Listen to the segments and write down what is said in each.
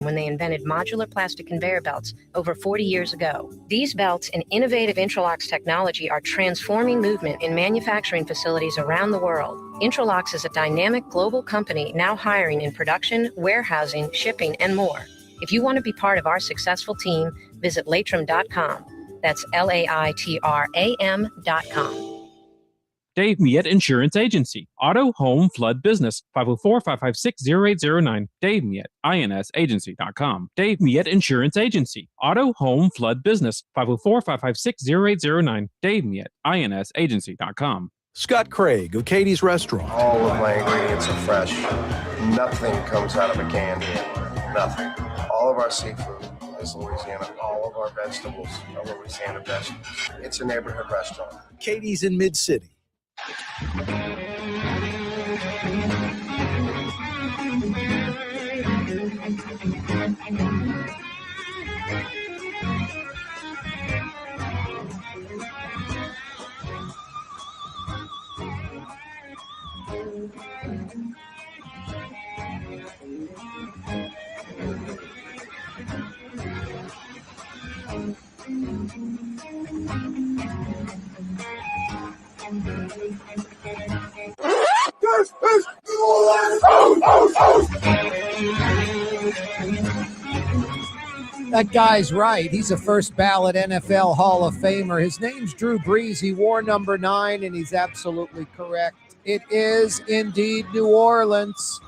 when they invented modular plastic conveyor belts over 40 years ago. These belts and innovative Intralocks technology are transforming movement in manufacturing facilities around the world. Intralocks is a dynamic global company now hiring in production, warehousing, shipping, and more. If you want to be part of our successful team, visit Latram.com. That's LAITRAM.com. Dave Miette Insurance Agency. Auto, home, flood, business. 504-556-0809. Dave Miette, INSagency.com. Dave Miette Insurance Agency. Auto, home, flood, business. 504-556-0809. Dave Miette, INSagency.com. Scott Craig of Katie's Restaurant. All of my ingredients are fresh. Nothing comes out of a can here. Nothing. All of our seafood is Louisiana. All of our vegetables are Louisiana vegetables. It's a neighborhood restaurant. Katie's in Mid-City. That guy's right. He's a first ballot NFL Hall of Famer. His name's Drew Brees. He wore number 9, and he's absolutely correct. It is indeed New Orleans.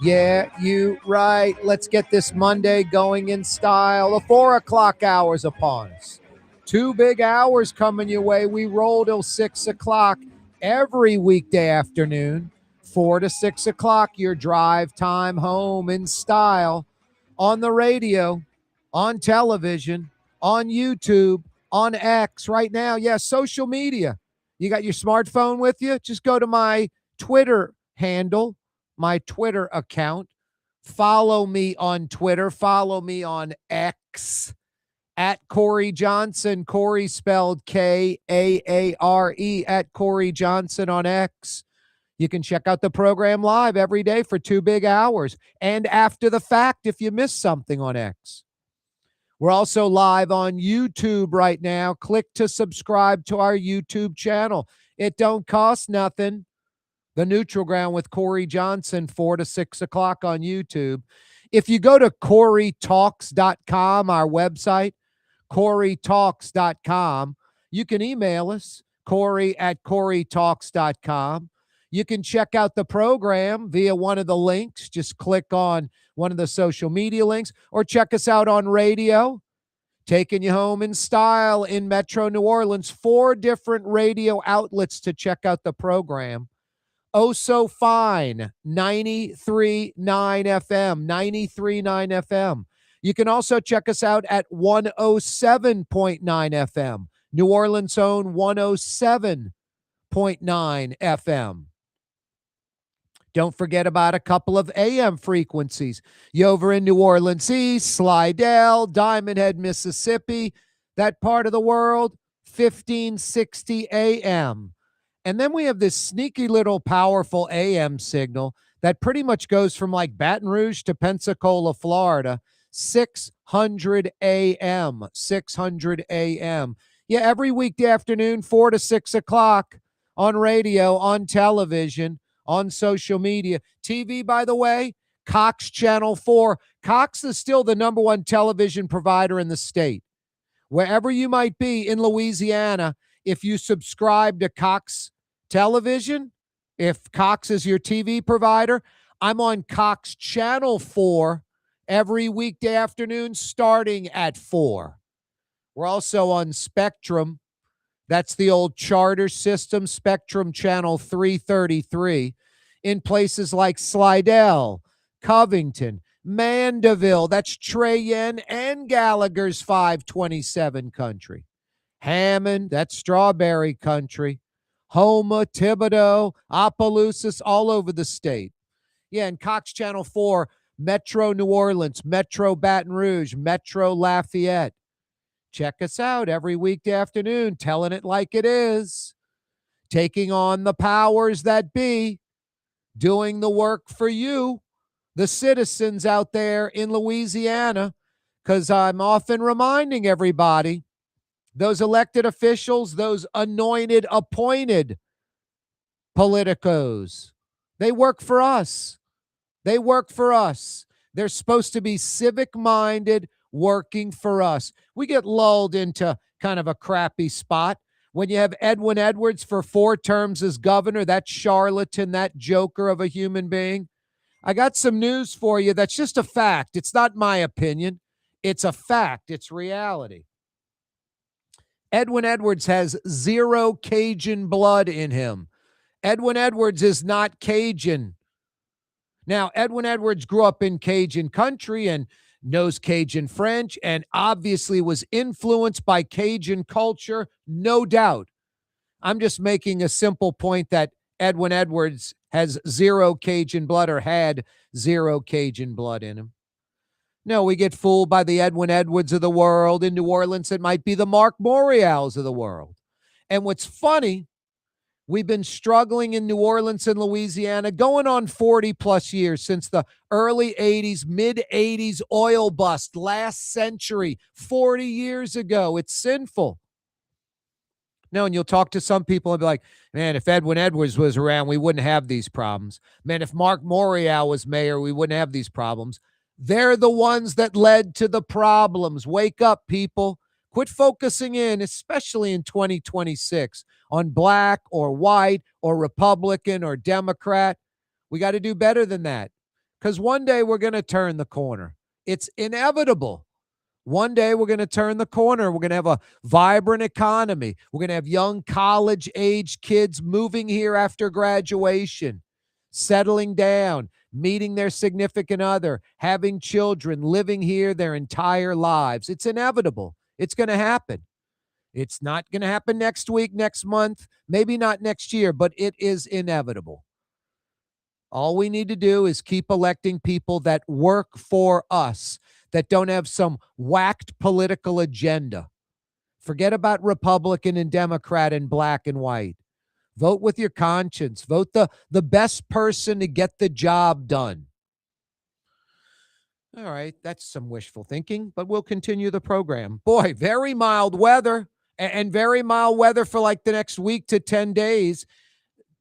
Yeah, you right. Let's get this Monday going in style. The 4 o'clock hour's upon us. 2 big hours coming your way. We roll till 6 o'clock every weekday afternoon. 4 to 6 o'clock, your drive time home in style on the radio, on television, on YouTube, on X right now. Yeah, social media. You got your smartphone with you? Just go to my Twitter handle, my Twitter account. Follow me on Twitter. Follow me on X at Corey Johnson. Corey spelled Kaare at Corey Johnson on X. You can check out the program live every day for 2 big hours and after the fact if you missed something on X. We're also live on YouTube right now. Click to subscribe to our YouTube channel. It don't cost nothing. The Neutral Ground with Corey Johnson, 4 to 6 o'clock on YouTube. If you go to CoreyTalks.com, our website, CoreyTalks.com, you can email us, Corey at CoreyTalks.com. You can check out the program via one of the links. Just click on one of the social media links or check us out on radio. Taking you home in style in Metro New Orleans. 4 different radio outlets to check out the program. Oh So Fine, 93.9 FM, 93.9 FM. You can also check us out at 107.9 FM, New Orleans' own 107.9 FM. Don't forget about a couple of AM frequencies. You over in New Orleans East, Slidell, Diamond Head, Mississippi, that part of the world, 1560 AM. And then we have this sneaky little powerful AM signal that pretty much goes from like Baton Rouge to Pensacola, Florida, 600 AM, 600 AM. Yeah, every weekday afternoon, 4 to 6 o'clock on radio, on television, on social media. TV, by the way, Cox Channel 4. Cox is still the number 1 television provider in the state. Wherever you might be in Louisiana, if you subscribe to Cox Television, if Cox is your TV provider, I'm on Cox Channel 4 every weekday afternoon starting at 4. We're also on Spectrum. That's the old charter system, Spectrum Channel 333, in places like Slidell, Covington, Mandeville. That's Cheyenne and Gallagher's 527 country. Hammond, that's Strawberry country. Houma, Thibodaux, Opelousas, all over the state. Yeah, and Cox Channel 4, Metro New Orleans, Metro Baton Rouge, Metro Lafayette. Check us out every weekday afternoon, telling it like it is, taking on the powers that be, doing the work for you. the citizens out there in Louisiana, because I'm often reminding everybody, those elected officials, those anointed, appointed politicos, they work for us. They work for us. They're supposed to be civic-minded, working for us. We get lulled into kind of a crappy spot when you have Edwin Edwards for 4 terms as governor, that charlatan, that joker of a human being. I got some news for you that's just a fact. It's not my opinion. It's a fact. It's reality. Edwin Edwards has 0 Cajun blood in him. Edwin Edwards is not Cajun. Now, Edwin Edwards grew up in Cajun country and knows Cajun French and obviously was influenced by Cajun culture, no doubt. I'm just making a simple point that Edwin Edwards has 0 Cajun blood or had 0 Cajun blood in him. No, we get fooled by the Edwin Edwards of the world. In New Orleans, it might be the Mark Morials of the world. And what's funny, we've been struggling in New Orleans and Louisiana going on 40 plus years since the early 80s, mid 80s oil bust last century, 40 years ago. It's sinful. No, and you'll talk to some people and be like, man, if Edwin Edwards was around, we wouldn't have these problems. Man, if Mark Morial was mayor, we wouldn't have these problems. They're the ones that led to the problems. Wake up, people. Quit focusing in, especially in 2026, on black or white or Republican or Democrat. We got to do better than that, because one day we're going to turn the corner. It's inevitable. One day we're going to turn the corner. We're going to have a vibrant economy. We're going to have young college-age kids moving here after graduation, settling down, meeting their significant other, having children, living here their entire lives. It's inevitable. It's going to happen. It's not going to happen next week, next month, maybe not next year, but it is inevitable. All we need to do is keep electing people that work for us, that don't have some whacked political agenda. Forget about Republican and Democrat and black and white. Vote with your conscience. Vote the best person to get the job done. All right, that's some wishful thinking, but we'll continue the program. Boy, very mild weather, and very mild weather for like the next week to 10 days.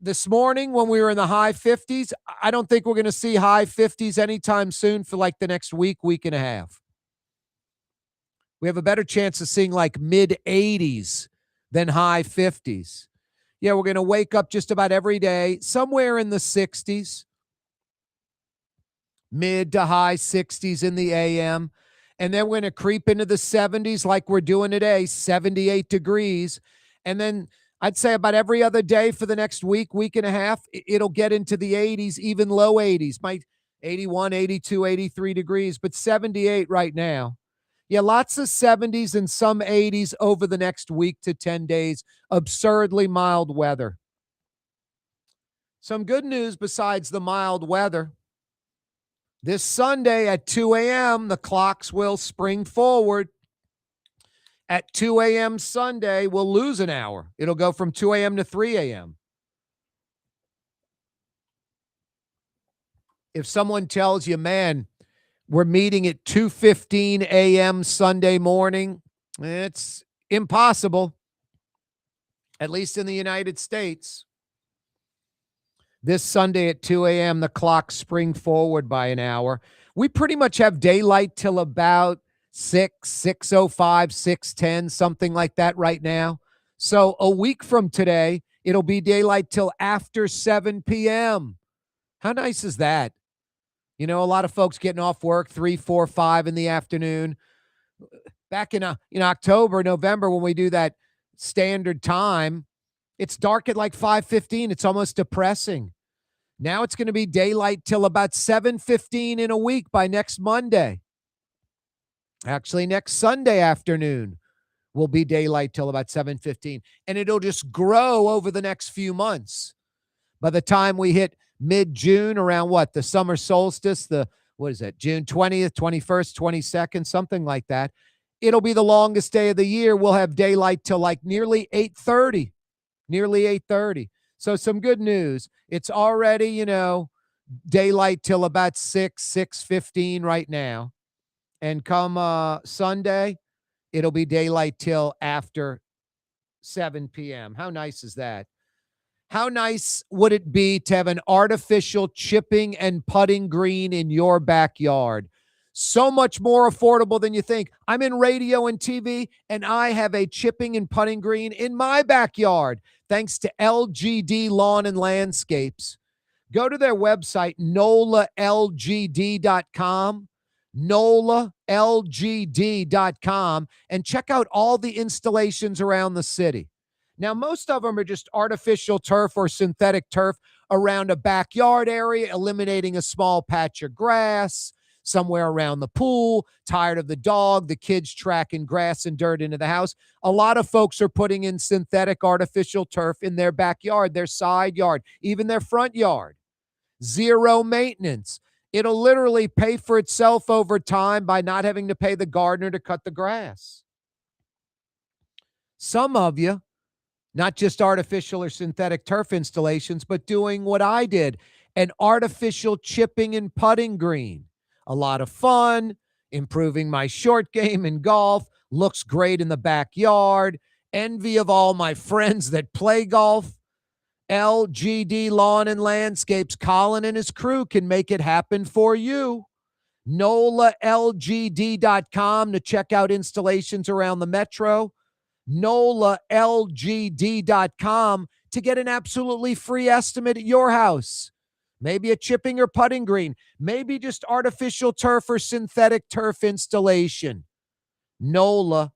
This morning when we were in the high 50s, I don't think we're going to see high 50s anytime soon for like the next week and a half. We have a better chance of seeing like mid 80s than high 50s. Yeah, we're going to wake up just about every day somewhere in the 60s, mid to high 60s in the AM. And then we're going to creep into the 70s like we're doing today, 78 degrees. And then I'd say about every other day for the next week and a half, it'll get into the 80s, even low 80s, might 81, 82, 83 degrees, but 78 right now. Yeah, lots of 70s and some 80s over the next week to 10 days. Absurdly mild weather. Some good news besides the mild weather. This Sunday at 2 a.m., the clocks will spring forward. At 2 a.m. Sunday, we'll lose an hour. It'll go from 2 a.m. to 3 a.m. If someone tells you, man, we're meeting at 2:15 a.m. Sunday morning, it's impossible, at least in the United States. This Sunday at 2 a.m., the clocks spring forward by an hour. We pretty much have daylight till about 6:05, 6:10, something like that right now. So a week from today, it'll be daylight till after 7 p.m. How nice is that? You know, a lot of folks getting off work 3, 4, 5 in the afternoon. Back in October, November, when we do that standard time, it's dark at like 5:15. It's almost depressing. Now it's going to be daylight till about 7:15 in a week by next Monday. Actually, next Sunday afternoon will be daylight till about 7:15. And it'll just grow over the next few months. By the time we hit mid-June, around what? The summer solstice, June 20th, 21st, 22nd, something like that. It'll be the longest day of the year. We'll have daylight till like nearly 8:30. So some good news. It's already, daylight till about 6:15 right now. And come Sunday, it'll be daylight till after 7 p.m. How nice is that? How nice would it be to have an artificial chipping and putting green in your backyard? So much more affordable than you think. I'm in radio and TV, and I have a chipping and putting green in my backyard, thanks to LGD Lawn and Landscapes. Go to their website, NOLALGD.com, NOLALGD.com, and check out all the installations around the city. Now, most of them are just artificial turf or synthetic turf around a backyard area, eliminating a small patch of grass, somewhere around the pool, tired of the dog, the kids tracking grass and dirt into the house. A lot of folks are putting in synthetic artificial turf in their backyard, their side yard, even their front yard. Zero maintenance. It'll literally pay for itself over time by not having to pay the gardener to cut the grass. Some of you, not just artificial or synthetic turf installations, but doing what I did, an artificial chipping and putting green. A lot of fun, improving my short game in golf, looks great in the backyard, envy of all my friends that play golf. LGD Lawn and Landscapes, Colin and his crew can make it happen for you. NOLALGD.com to check out installations around the metro. NOLALGD.com to get an absolutely free estimate at your house. Maybe a chipping or putting green. Maybe just artificial turf or synthetic turf installation. NOLALGD.com.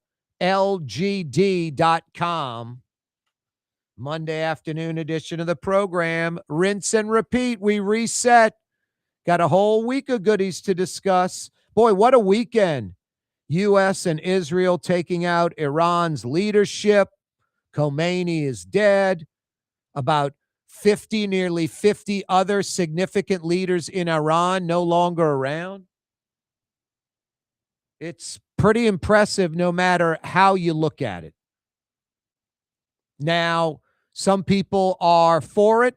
Monday afternoon edition of the program. Rinse and repeat. We reset. Got a whole week of goodies to discuss. Boy, what a weekend. U.S. and Israel taking out Iran's leadership. Khomeini is dead. About nearly 50 other significant leaders in Iran no longer around. It's pretty impressive no matter how you look at it. Now, some people are for it.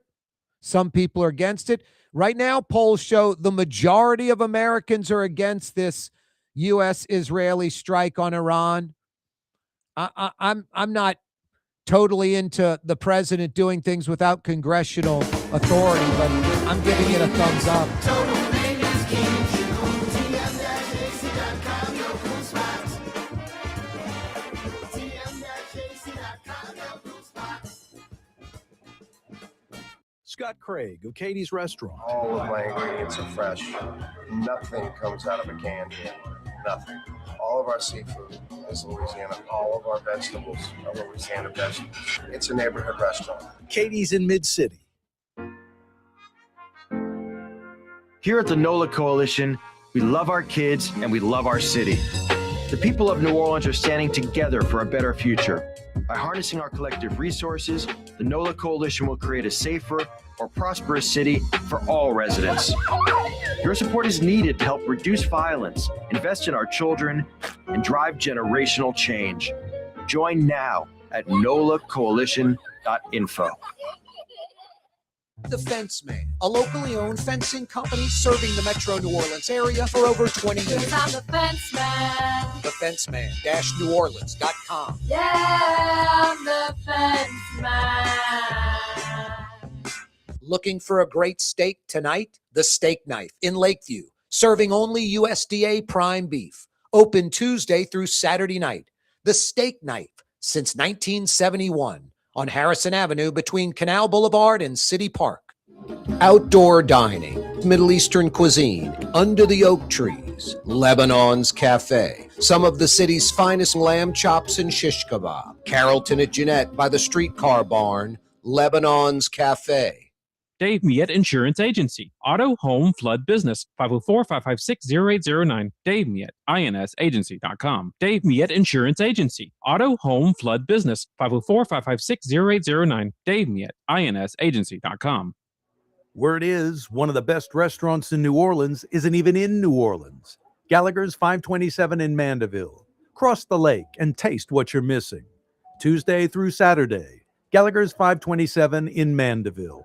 Some people are against it. Right now, polls show the majority of Americans are against this U.S.-Israeli strike on Iran. I'm not totally into the president doing things without congressional authority, but I'm giving it a thumbs up. Scott Craig of Katie's Restaurant. All of my ingredients are fresh. Nothing comes out of a can here. Nothing. All of our seafood is Louisiana. All of our vegetables are Louisiana vegetables. It's a neighborhood restaurant. Katie's in Mid-City. Here at the NOLA Coalition, we love our kids and we love our city. The people of New Orleans are standing together for a better future. By harnessing our collective resources, the NOLA Coalition will create a safer, more prosperous city for all residents. Your support is needed to help reduce violence, invest in our children, and drive generational change. Join now at nolacoalition.info. The Fence Man, a locally owned fencing company serving the metro New Orleans area for over 20 years. I'm the Fence Man. TheFenceman-NewOrleans.com. Yeah, I'm the Fence Man. Looking for a great steak tonight? The Steak Knife in Lakeview, serving only USDA prime beef. Open Tuesday through Saturday night. The Steak Knife since 1971 on Harrison Avenue between Canal Boulevard and City Park. Outdoor dining, Middle Eastern cuisine, under the oak trees, Lebanon's Cafe, some of the city's finest lamb chops and shish kebab, Carrollton at Jeanette by the streetcar barn, Lebanon's Cafe. Dave Miette Insurance Agency. Auto, home, flood business. 504-556-0809. Dave Miette, INSagency.com. Dave Miette Insurance Agency. Auto, home, flood business. 504-556-0809. Dave Miette, INSagency.com. Word is, one of the best restaurants in New Orleans isn't even in New Orleans. Gallagher's 527 in Mandeville. Cross the lake and taste what you're missing. Tuesday through Saturday, Gallagher's 527 in Mandeville.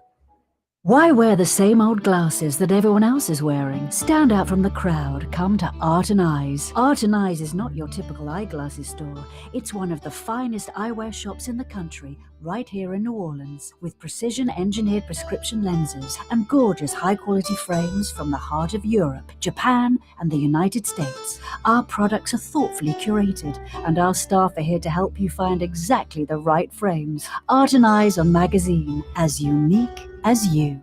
Why wear the same old glasses that everyone else is wearing? Stand out from the crowd. Come to Art and Eyes. Art and Eyes is not your typical eyeglasses store. It's one of the finest eyewear shops in the country, right here in New Orleans, with precision-engineered prescription lenses and gorgeous high-quality frames from the heart of Europe, Japan, and the United States. Our products are thoughtfully curated, and our staff are here to help you find exactly the right frames. Art and Eyes on magazine, as unique as you.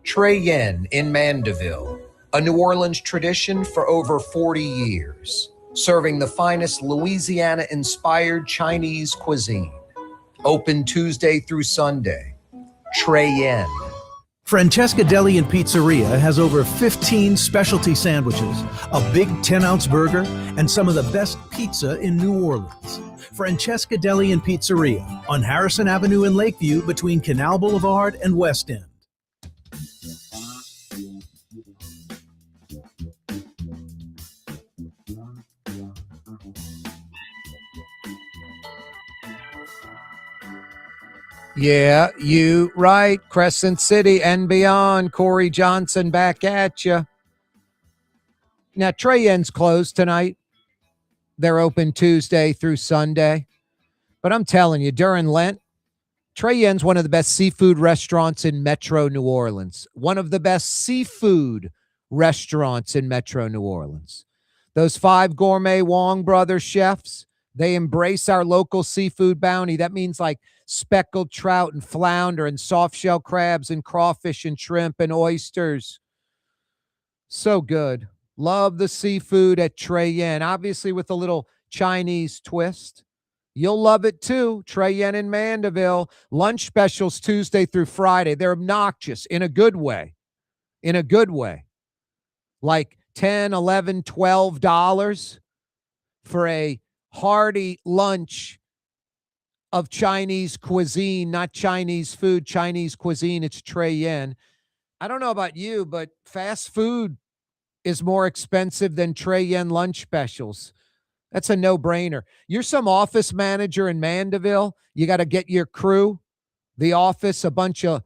Trey Yen in Mandeville, a New Orleans tradition for over 40 years, serving the finest Louisiana-inspired Chinese cuisine. Open Tuesday through Sunday. Trey Yen. Francesca Deli and Pizzeria has over 15 specialty sandwiches, a big 10-ounce burger, and some of the best pizza in New Orleans. Francesca Deli and Pizzeria on Harrison Avenue in Lakeview between Canal Boulevard and West End. Yeah, you right. Crescent City and beyond. Corey Johnson back at you. Now, Trey Yen's closed tonight. They're open Tuesday through Sunday. But I'm telling you, during Lent, Trey Yen's one of the best seafood restaurants in Metro New Orleans. One of the best seafood restaurants in Metro New Orleans. Those 5 gourmet Wong Brothers chefs, they embrace our local seafood bounty. That means like speckled trout and flounder and soft shell crabs and crawfish and shrimp and oysters. So good. Love the seafood at Trey Yen, obviously with a little Chinese twist. You'll love it too. Trey Yen in Mandeville. Lunch specials Tuesday through Friday. They're obnoxious in a good way. In a good way. Like $10, $11, $12 for a hearty lunch of Chinese cuisine, not Chinese food, Chinese cuisine. It's Trey Yen. I don't know about you, but fast food is more expensive than Trey Yen lunch specials. That's a no-brainer. You're some office manager in Mandeville. You got to get your crew, the office, a bunch of,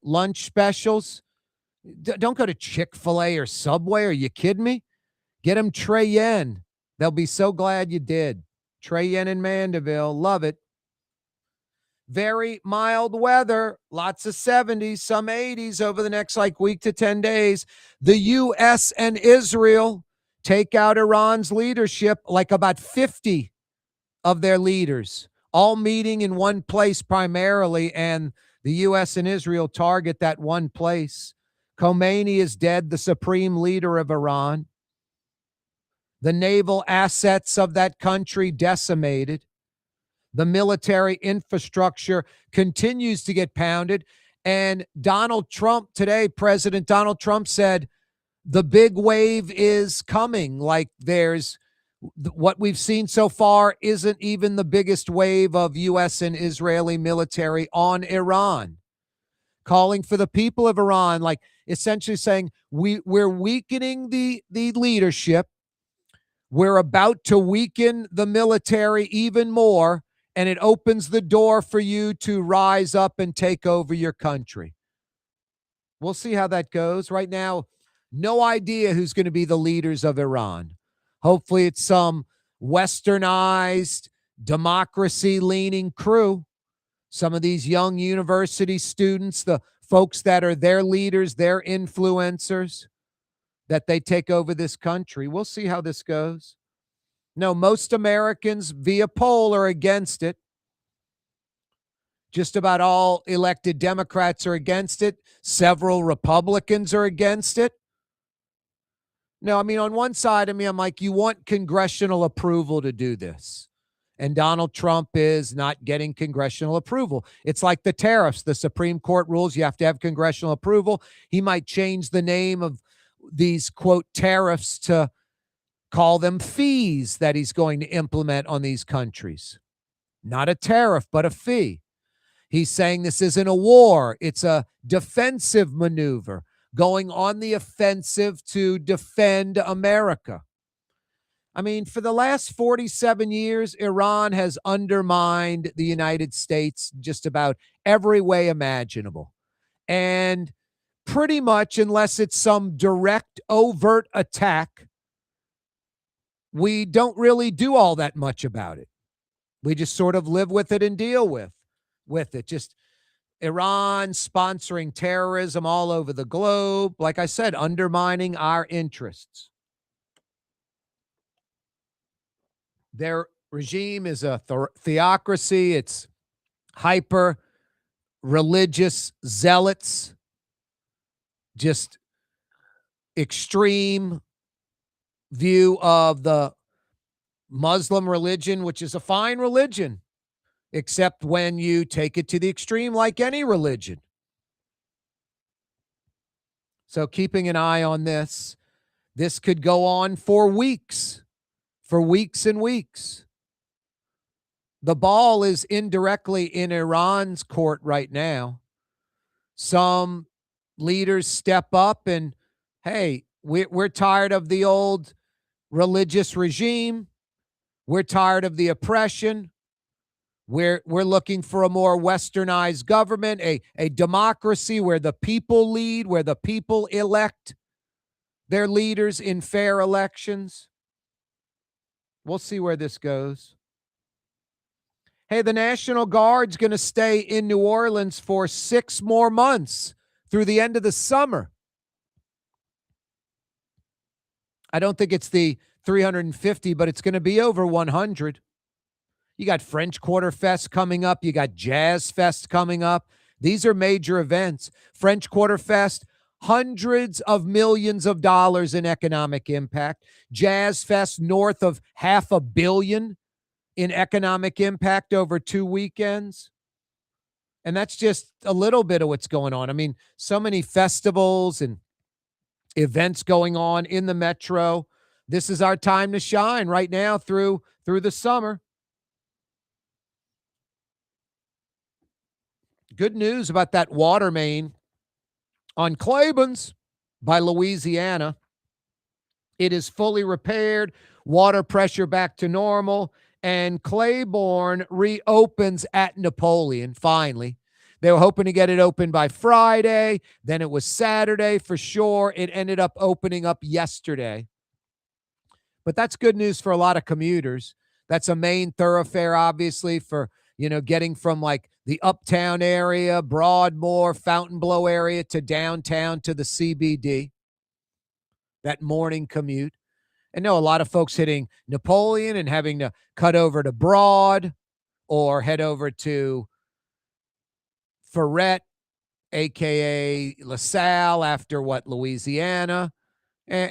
lunch specials. Don't go to Chick-fil-A or Subway. Are you kidding me? Get them Trey Yen. They'll be so glad you did. Trey Yen in Mandeville. Love it. Very mild weather. Lots of 70s, some 80s over the next week to 10 days. The U.S. and Israel take out Iran's leadership, like about 50 of their leaders, all meeting in one place primarily, and the U.S. and Israel target that one place. Khomeini is dead, the supreme leader of Iran. The naval assets of that country decimated. The military infrastructure continues to get pounded. And Donald Trump today, President Donald Trump said, the big wave is coming. Like what we've seen so far isn't even the biggest wave of U.S. and Israeli military on Iran. Calling for the people of Iran, like essentially saying we're weakening the leadership. We're about to weaken the military even more, and it opens the door for you to rise up and take over your country. We'll see how that goes. Right now, no idea who's going to be the leaders of Iran. Hopefully it's some westernized, democracy-leaning crew. Some of these young university students, the folks that are their leaders, their influencers, that they take over this country. We'll see how this goes. No, most Americans via poll are against it. Just about all elected Democrats are against it. Several Republicans are against it. No, on one side of me, I'm like, you want congressional approval to do this. And Donald Trump is not getting congressional approval. It's like the tariffs. The Supreme Court rules you have to have congressional approval. He might change the name of these, quote, tariffs to call them fees that he's going to implement on these countries. Not a tariff, but a fee. He's saying this isn't a war. It's a defensive maneuver, going on the offensive to defend America. For the last 47 years, Iran has undermined the United States just about every way imaginable. And pretty much, unless it's some direct, overt attack, we don't really do all that much about it. We just sort of live with it and deal with it. Just Iran sponsoring terrorism all over the globe. Like I said, undermining our interests. Their regime is a theocracy. It's hyper religious zealots, just extreme view of the Muslim religion, which is a fine religion, except when you take it to the extreme, like any religion. So keeping an eye on this. This could go on for weeks and weeks. The ball is indirectly in Iran's court right now. Some leaders step up and, hey, we're tired of the old religious regime. We're tired of the oppression. We're looking for a more westernized government, a democracy where the people lead, where the people elect their leaders in fair elections. We'll see where this goes. Hey, the National Guard's going to stay in New Orleans for 6 more months through the end of the summer. I don't think it's the 350, but it's going to be over 100. You got French Quarter Fest coming up. You got Jazz Fest coming up. These are major events. French Quarter Fest, hundreds of millions of dollars in economic impact. Jazz Fest, north of $500 million in economic impact over 2 weekends. And that's just a little bit of what's going on. I mean, so many festivals and events going on in the metro. This is our time to shine right now through the summer. Good news about that water main on Claiborne's by Louisiana. It is fully repaired, water pressure back to normal, and Claiborne reopens at Napoleon, finally. They were hoping to get it open by Friday. Then it was Saturday for sure. It ended up opening up yesterday. But that's good news for a lot of commuters. That's a main thoroughfare, obviously, for, getting from like the uptown area, Broadmoor, Fontainebleau area to downtown to the CBD. That morning commute. And no, a lot of folks hitting Napoleon and having to cut over to Broad or head over to Ferret, a.k.a. LaSalle, after Louisiana,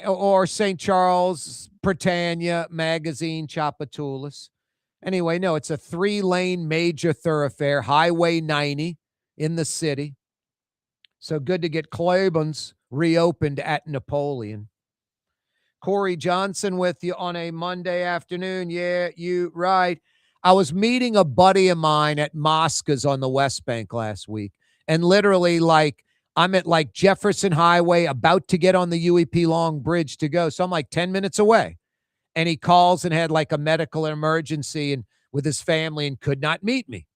or St. Charles, Britannia, Magazine, Tchoupitoulas. Anyway, no, it's a 3-lane major thoroughfare, Highway 90 in the city. So good to get Claiborne's reopened at Napoleon. Corey Johnson with you on a Monday afternoon. Yeah, you right. I was meeting a buddy of mine at Mosca's on the West Bank last week. And literally, I'm at Jefferson Highway, about to get on the UEP Long Bridge to go. So I'm 10 minutes away. And he calls and had a medical emergency and with his family and could not meet me.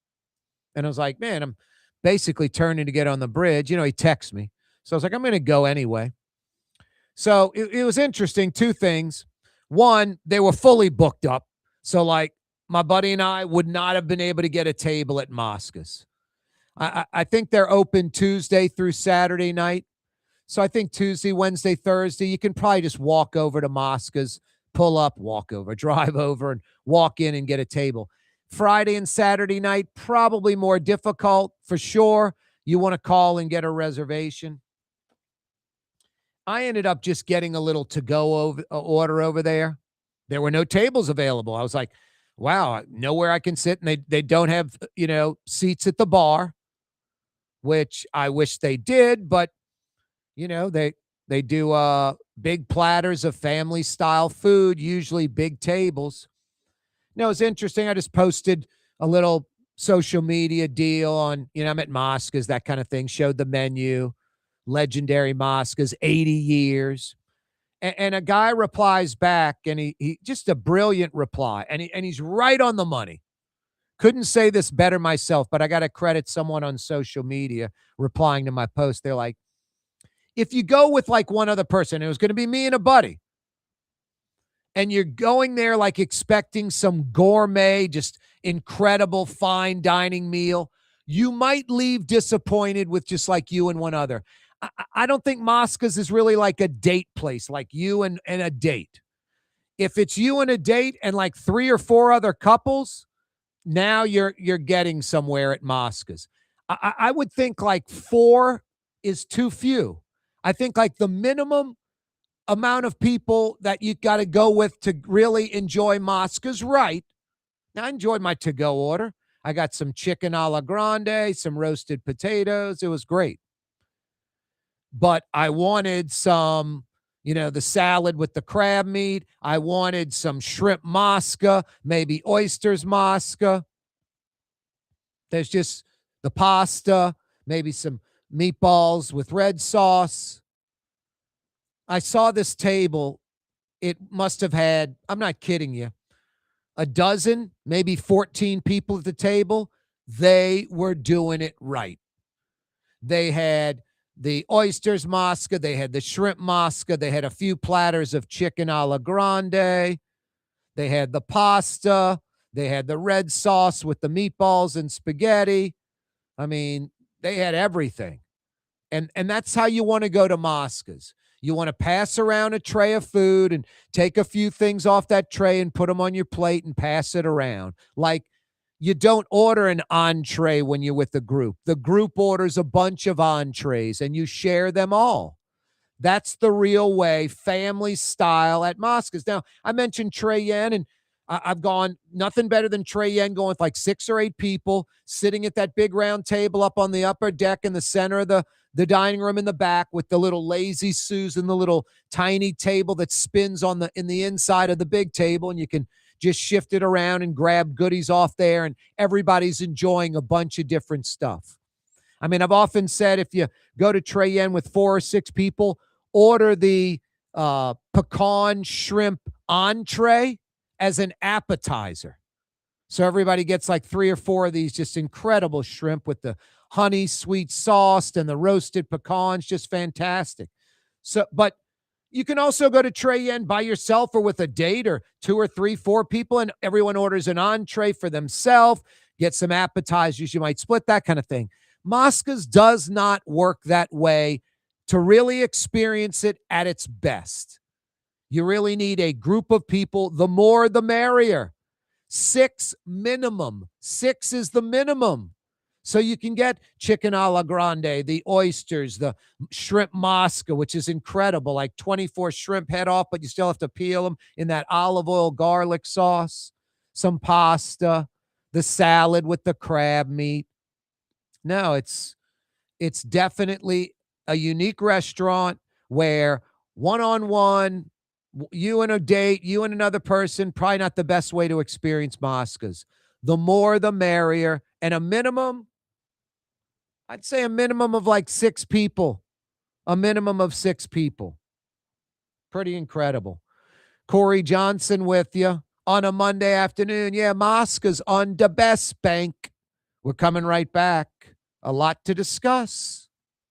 And I was like, man, I'm basically turning to get on the bridge. He texts me. So I was like, I'm going to go anyway. So it was interesting. 2 things. One, they were fully booked up. So my buddy and I would not have been able to get a table at Mosca's. I think they're open Tuesday through Saturday night. So I think Tuesday, Wednesday, Thursday, you can probably just walk over to Mosca's, pull up, walk over, drive over, and walk in and get a table. Friday and Saturday night, probably more difficult for sure. You want to call and get a reservation. I ended up just getting a little to-go order over there. There were no tables available. I was like, wow, nowhere I can sit. And they don't have, seats at the bar, which I wish they did. But, they do big platters of family-style food, usually big tables. It's interesting. I just posted a little social media deal on, I'm at Mosca's, that kind of thing, showed the menu. Legendary Mosca's, 80 years. And a guy replies back, and he just a brilliant reply. And he's right on the money. couldn't say this better myself, but I got to credit someone on social media replying to my post. They're like, if you go with like one other person, it was going to be me and a buddy, and you're going there like expecting some gourmet, just incredible fine dining meal, you might leave disappointed with just like you and one other. I don't think Mosca's is really like a date place, like you and a date. If it's you and a date and like 3 or 4 other couples, now you're getting somewhere at Mosca's. I would think like 4 is too few. I think like the minimum amount of people that you got to go with to really enjoy Mosca's, right? Now, I enjoyed my to-go order. I got some chicken a la grande, some roasted potatoes. It was great. But I wanted some, the salad with the crab meat. I wanted some shrimp Mosca, maybe oysters Mosca. There's just the pasta, maybe some meatballs with red sauce. I saw this table. It must have had, I'm not kidding you, a dozen, maybe 14 people at the table. They were doing it right. They had the oysters Mosca. They had the shrimp Mosca. They had a few platters of chicken a la grande. They had the pasta. They had the red sauce with the meatballs and spaghetti. I mean, they had everything. And that's how you want to go to Mosca's. You want to pass around a tray of food and take a few things off that tray and put them on your plate and pass it around. Like, you don't order an entree when you're with the group. The group orders a bunch of entrees and you share them all. That's the real way, family style at Mosca's. Now, I mentioned Trey Yen, and I've gone nothing better than Trey Yen going with like 6 or 8 people sitting at that big round table up on the upper deck in the center of the dining room in the back with the little lazy Susan, the little tiny table that spins in the inside of the big table, and you can just shift it around and grab goodies off there, and everybody's enjoying a bunch of different stuff. I mean, I've often said if you go to Trey Yen with 4 or 6 people, order the pecan shrimp entree as an appetizer. So everybody gets like 3 or 4 of these just incredible shrimp with the honey sweet sauce and the roasted pecans, just fantastic. So, but you can also go to Trey Yen by yourself or with a date, or 2 or 3, 4 people, and everyone orders an entree for themselves, get some appetizers. You might split, that kind of thing. Mosca's does not work that way to really experience it at its best. You really need a group of people. The more, the merrier. 6 minimum. 6 is the minimum. So you can get chicken a la grande, the oysters, the shrimp Mosca, which is incredible, like 24 shrimp head off, but you still have to peel them in that olive oil garlic sauce, some pasta, the salad with the crab meat. No, it's definitely a unique restaurant where one-on-one, you and a date, you and another person, probably not the best way to experience Mosca's. The more, the merrier. And a minimum, I'd say a minimum of like 6 people. A minimum of 6 people. Pretty incredible. Corey Johnson with you on a Monday afternoon. Yeah, Mosca's on the best bank. We're coming right back. A lot to discuss.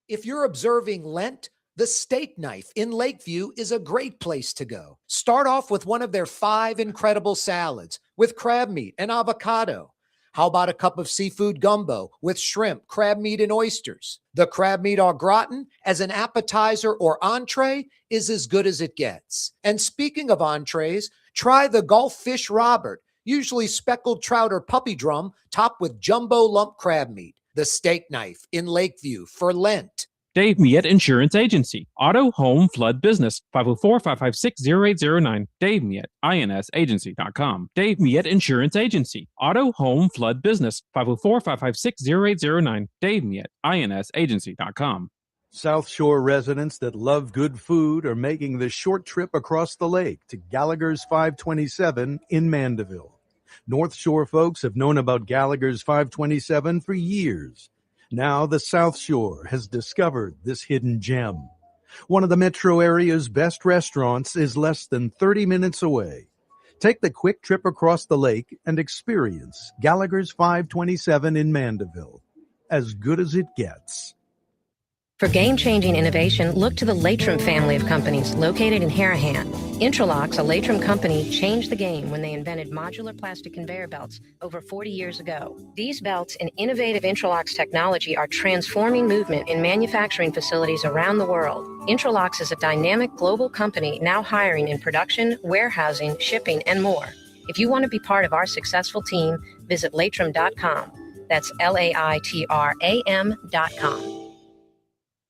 If you're observing Lent, the Steak Knife in Lakeview is a great place to go. Start off with one of their 5 incredible salads with crab meat and avocado. How about a cup of seafood gumbo with shrimp, crab meat, and oysters? The crab meat au gratin as an appetizer or entree is as good as it gets. And speaking of entrees, try the Gulf Fish Robert, usually speckled trout or puppy drum, topped with jumbo lump crab meat. The Steak Knife in Lakeview for Lent. Dave Miet Insurance Agency. Auto, home, flood, business. 504-556-0809. Dave Miet, INSagency.com. Dave Miet Insurance Agency. Auto, home, flood, business. 504-556-0809. Dave Miet, INSagency.com. South Shore residents that love good food are making the short trip across the lake to Gallagher's 527 in Mandeville. North Shore folks have known about Gallagher's 527 for years. Now the South Shore has discovered this hidden gem. One of the metro area's best restaurants is less than 30 minutes away. Take the quick trip across the lake and experience Gallagher's 527 in Mandeville. As good as it gets. For game-changing innovation, look to the Latrim family of companies located in Harahan. Intralocks, a Latrim company, changed the game when they invented modular plastic conveyor belts over 40 years ago. These belts and innovative Intralocks technology are transforming movement in manufacturing facilities around the world. Intralocks is a dynamic global company now hiring in production, warehousing, shipping, and more. If you want to be part of our successful team, visit latrim.com. That's LAITRAM.com.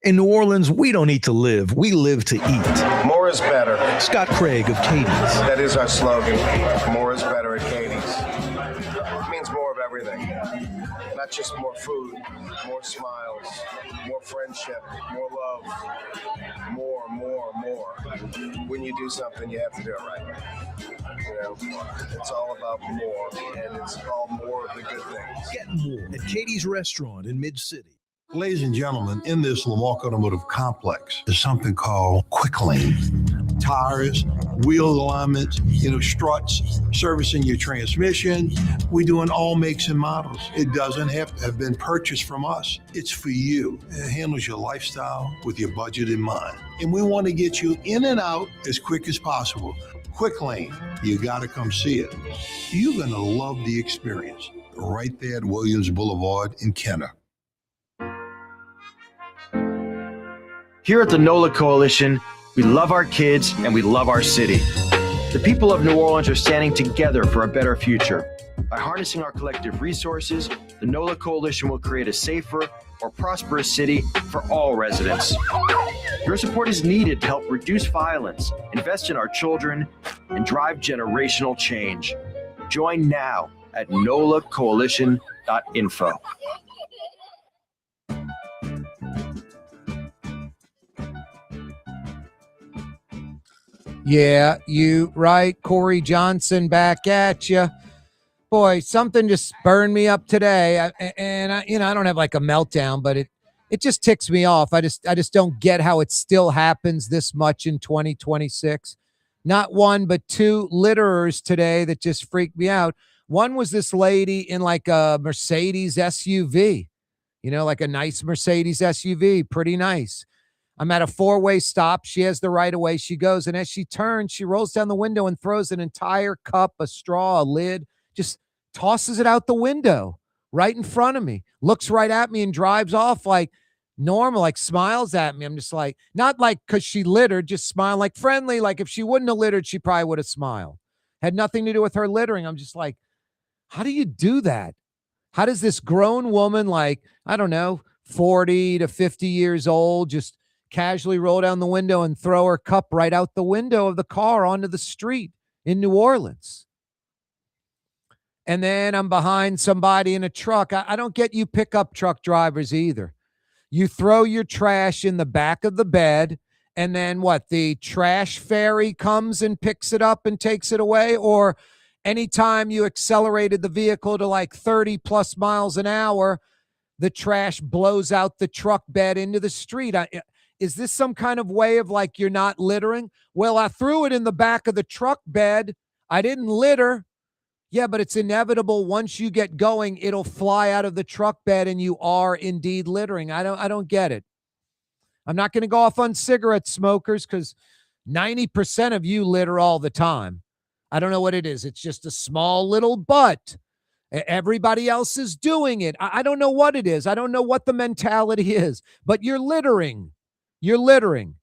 In New Orleans, we don't eat to live, we live to eat. More is better. Scott Craig of Katie's. That is our slogan. More is better at Katie's. It means more of everything. Not just more food, more smiles, more friendship, more love, more. When you do something, you have to do it right. You know, it's all about more, and it's all more of the good things. Get more at Katie's Restaurant in Mid-City. Ladies and gentlemen, in this Lamarck Automotive Complex is something called Quick Lane. Tires, wheel alignments, struts, servicing your transmission. We're doing all makes and models. It doesn't have to have been purchased from us. It's for you. It handles your lifestyle with your budget in mind. And we want to get you in and out as quick as possible. Quick Lane, you got to come see it. You're going to love the experience. Right there at Williams Boulevard in Kenner. Here at the NOLA Coalition, we love our kids and we love our city. The people of New Orleans are standing together for a better future. By harnessing our collective resources, the NOLA Coalition will create a safer, more prosperous city for all residents. Your support is needed to help reduce violence, invest in our children, and drive generational change. Join now at nolacoalition.info. Yeah, you right. Corey Johnson back at you. Boy, something just burned me up today. I don't have like a meltdown, but it just ticks me off. I just don't get how it still happens this much in 2026. Not one, but two litterers today that just freaked me out. One was this lady in like a Mercedes SUV, like a nice Mercedes SUV, pretty nice. I'm at a four-way stop. She has the right of way. She goes, and as she turns, she rolls down the window and throws an entire cup, a straw, a lid, just tosses it out the window right in front of me, looks right at me and drives off like normal, like smiles at me. I'm just like, not like because she littered, just smile like friendly. Like if she wouldn't have littered, she probably would have smiled. Had nothing to do with her littering. I'm just like, how do you do that? How does this grown woman, like, I don't know, 40 to 50 years old, just casually roll down the window and throw her cup right out the window of the car onto the street in New Orleans? And then I'm behind somebody in a truck. I don't get you pickup truck drivers either. You throw your trash in the back of the bed, and then what? The trash ferry comes and picks it up and takes it away? Or anytime you accelerated the vehicle to like 30 plus miles an hour, the trash blows out the truck bed into the street. Is this some kind of way of like you're not littering? Well, I threw it in the back of the truck bed. I didn't litter. Yeah, but it's inevitable. Once you get going, it'll fly out of the truck bed and you are indeed littering. I don't get it. I'm not going to go off on cigarette smokers because 90% of you litter all the time. I don't know what it is. It's just a small little butt. Everybody else is doing it. I don't know what it is. I don't know what the mentality is, but you're littering. You're littering.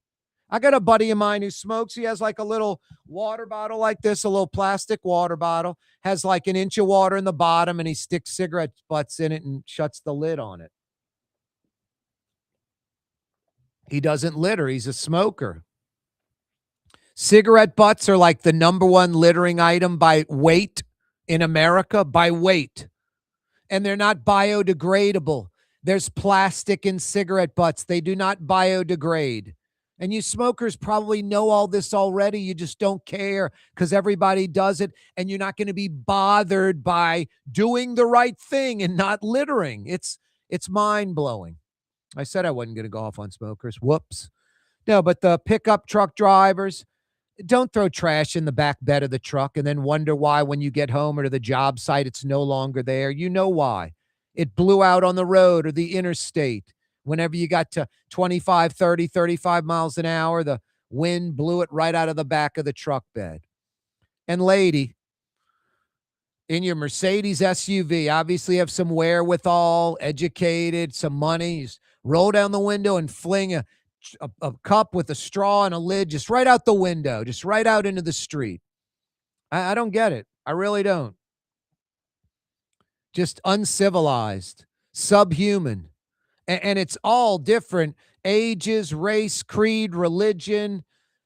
I got a buddy of mine who smokes. He has like a little water bottle like this, a little plastic water bottle, has like an inch of water in the bottom, and he sticks cigarette butts in it and shuts the lid on it. He doesn't litter. He's a smoker. Cigarette butts are like the number one littering item by weight in America, by weight. And they're not biodegradable. There's plastic in cigarette butts. They do not biodegrade. And you smokers probably know all this already. You just don't care because everybody does it, and you're not going to be bothered by doing the right thing and not littering. It's mind-blowing. I said I wasn't going to go off on smokers. Whoops. No, but the pickup truck drivers, Don't throw trash in the back bed of the truck and then wonder why when you get home or to the job site it's no longer there. You know why. It blew out on the road or the interstate. Whenever you got to 25, 30, 35 miles an hour, the wind blew it right out of the back of the truck bed. And lady, in your Mercedes SUV, obviously have some wherewithal, educated, some money. You just roll down the window and fling a cup with a straw and a lid just right out the window, just right out into the street. I don't get it. I really don't. Just uncivilized, subhuman. And it's all different ages, race, creed, religion,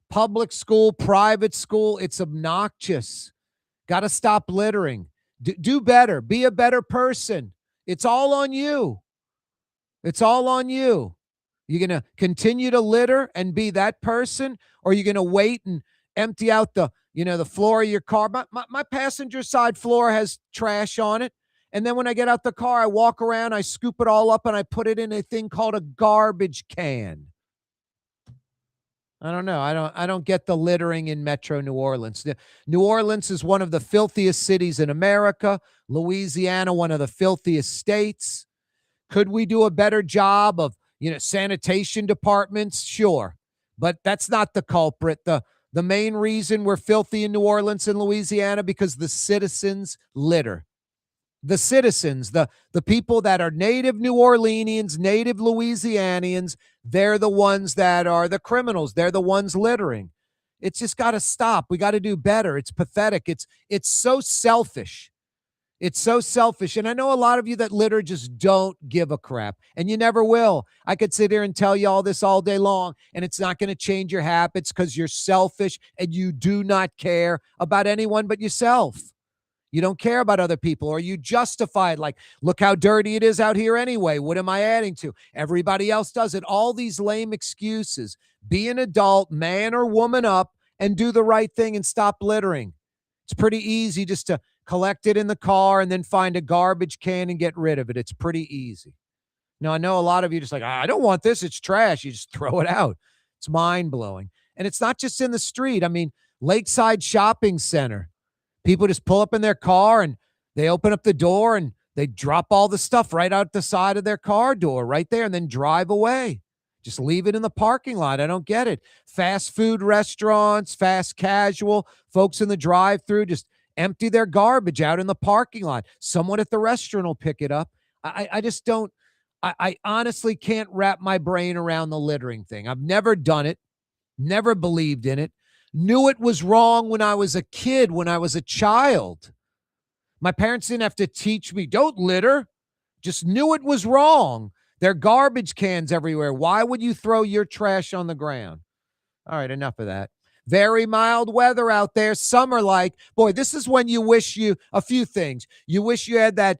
public school, private school. It's obnoxious. Got to stop littering. Do better. Be a better person. It's all on you. It's all on you. You're going to continue to litter and be that person, or you're going to wait and empty out the floor of your car. My passenger side floor has trash on it. And then when I get out the car, I walk around, I scoop it all up, and I put it in a thing called a garbage can. I don't know. I don't get the littering in Metro New Orleans. New Orleans is one of the filthiest cities in America. Louisiana, one of the filthiest states. Could we do a better job of, sanitation departments? Sure. But that's not the culprit. The main reason we're filthy in New Orleans and Louisiana because the citizens litter. The citizens, the people that are native New Orleanians, native Louisianians, they're the ones that are the criminals. They're the ones littering. It's just got to stop. We got to do better. It's pathetic. It's so selfish. It's so selfish. And I know a lot of you that litter just don't give a crap, and you never will. I could sit here and tell you all this all day long, and it's not going to change your habits because you're selfish and you do not care about anyone but yourself. You don't care about other people, or you justify it like, look how dirty it is out here anyway. What am I adding to? Everybody else does it. All these lame excuses. Be an adult, man or woman up, and do the right thing and stop littering. It's pretty easy just to collect it in the car and then find a garbage can and get rid of it. It's pretty easy. Now, I know a lot of you just like, I don't want this. It's trash. You just throw it out. It's mind-blowing. And it's not just in the street. I mean, Lakeside Shopping Center. People just pull up in their car and they open up the door and they drop all the stuff right out the side of their car door right there and then drive away. Just leave it in the parking lot. I don't get it. Fast food restaurants, fast casual, folks in the drive-thru just empty their garbage out in the parking lot. Someone at the restaurant will pick it up. I just don't. I honestly can't wrap my brain around the littering thing. I've never done it, never believed in it. Knew it was wrong when I was a kid, when I was a child. My parents didn't have to teach me, don't litter. Just knew it was wrong. There are garbage cans everywhere. Why would you throw your trash on the ground? All right, enough of that. Very mild weather out there. Summer-like. Boy, this is when you wish a few things. You wish you had that,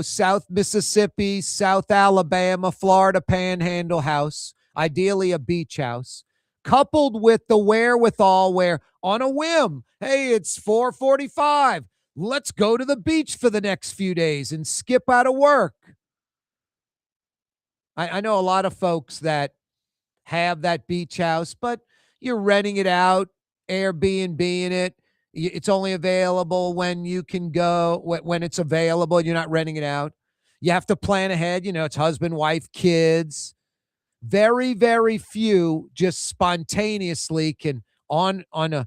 South Mississippi, South Alabama, Florida panhandle house, ideally a beach house, coupled with the wherewithal where on a whim, hey, it's 4:45. Let's go to the beach for the next few days and skip out of work. I know a lot of folks that have that beach house, but you're renting it out, Airbnb-ing it. It's only available when you can go, when it's available. You're not renting it out. You have to plan ahead. It's husband, wife, kids. Very, very few just spontaneously can on a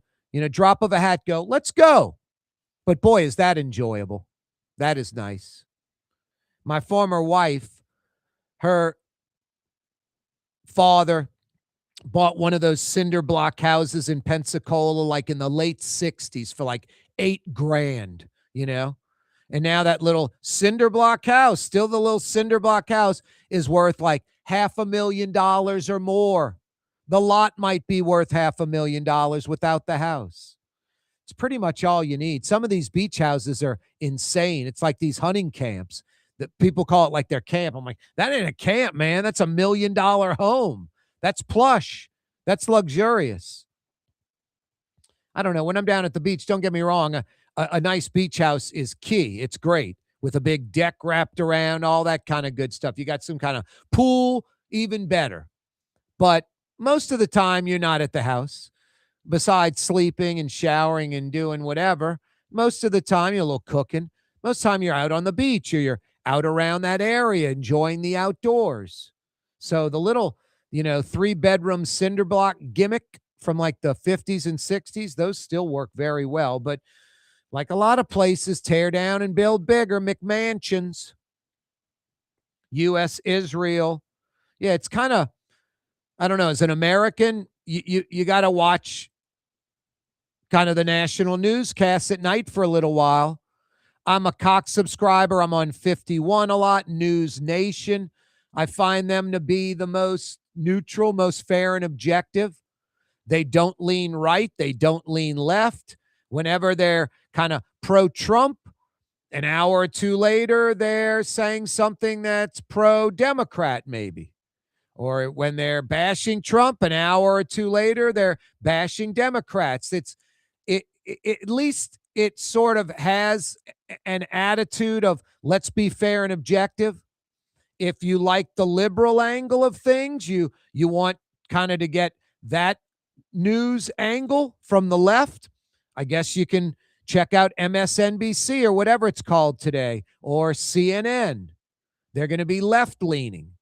drop of a hat go, let's go. But boy, is that enjoyable. That is nice. My former wife, her father bought one of those cinder block houses in Pensacola, like in the late 60s for like $8,000, and now that little cinder block house, still the little cinder block house, is worth like $500,000 or more. The lot might be worth $500,000 without the house. It's pretty much all you need. Some of these beach houses are insane. It's like these hunting camps that people call it like their camp. I'm like, that ain't a camp, man. That's $1 million home. That's plush. That's luxurious. I don't know. When I'm down at the beach, don't get me wrong, a nice beach house is key. It's great with a big deck wrapped around, all that kind of good stuff. You got some kind of pool, even better. But most of the time, you're not at the house. besides sleeping and showering and doing whatever, most of the time you're a little cooking. Most of the time you're out on the beach or you're out around that area enjoying the outdoors. So the little, 3-bedroom cinder block gimmick from like the 50s and 60s, those still work very well. But like a lot of places, tear down and build bigger McMansions. U.S. Israel. Yeah, it's kind of, I don't know, as an American, you got to watch kind of the national newscasts at night for a little while. I'm a Cox subscriber. I'm on 51 a lot, News Nation. I find them to be the most neutral, most fair and objective. They don't lean right. They don't lean left. Whenever they're kind of pro-Trump, an hour or two later, they're saying something that's pro-Democrat maybe. Or when they're bashing Trump, an hour or two later, they're bashing Democrats. At least it sort of has an attitude of let's be fair and objective. If you like the liberal angle of things, you want kind of to get that news angle from the left, I guess you can check out MSNBC or whatever it's called today, or CNN. They're going to be left-leaning.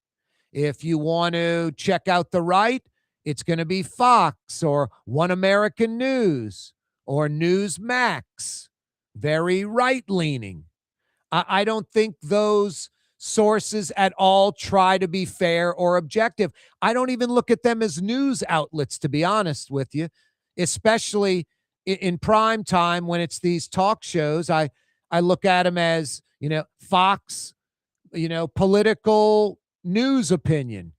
If you want to check out the right, it's going to be Fox or One American News or Newsmax. Very right-leaning. I don't think those sources at all try to be fair or objective. I don't even look at them as news outlets, to be honest with you, especially in prime time when it's these talk shows. I look at them as, Fox, political news opinion,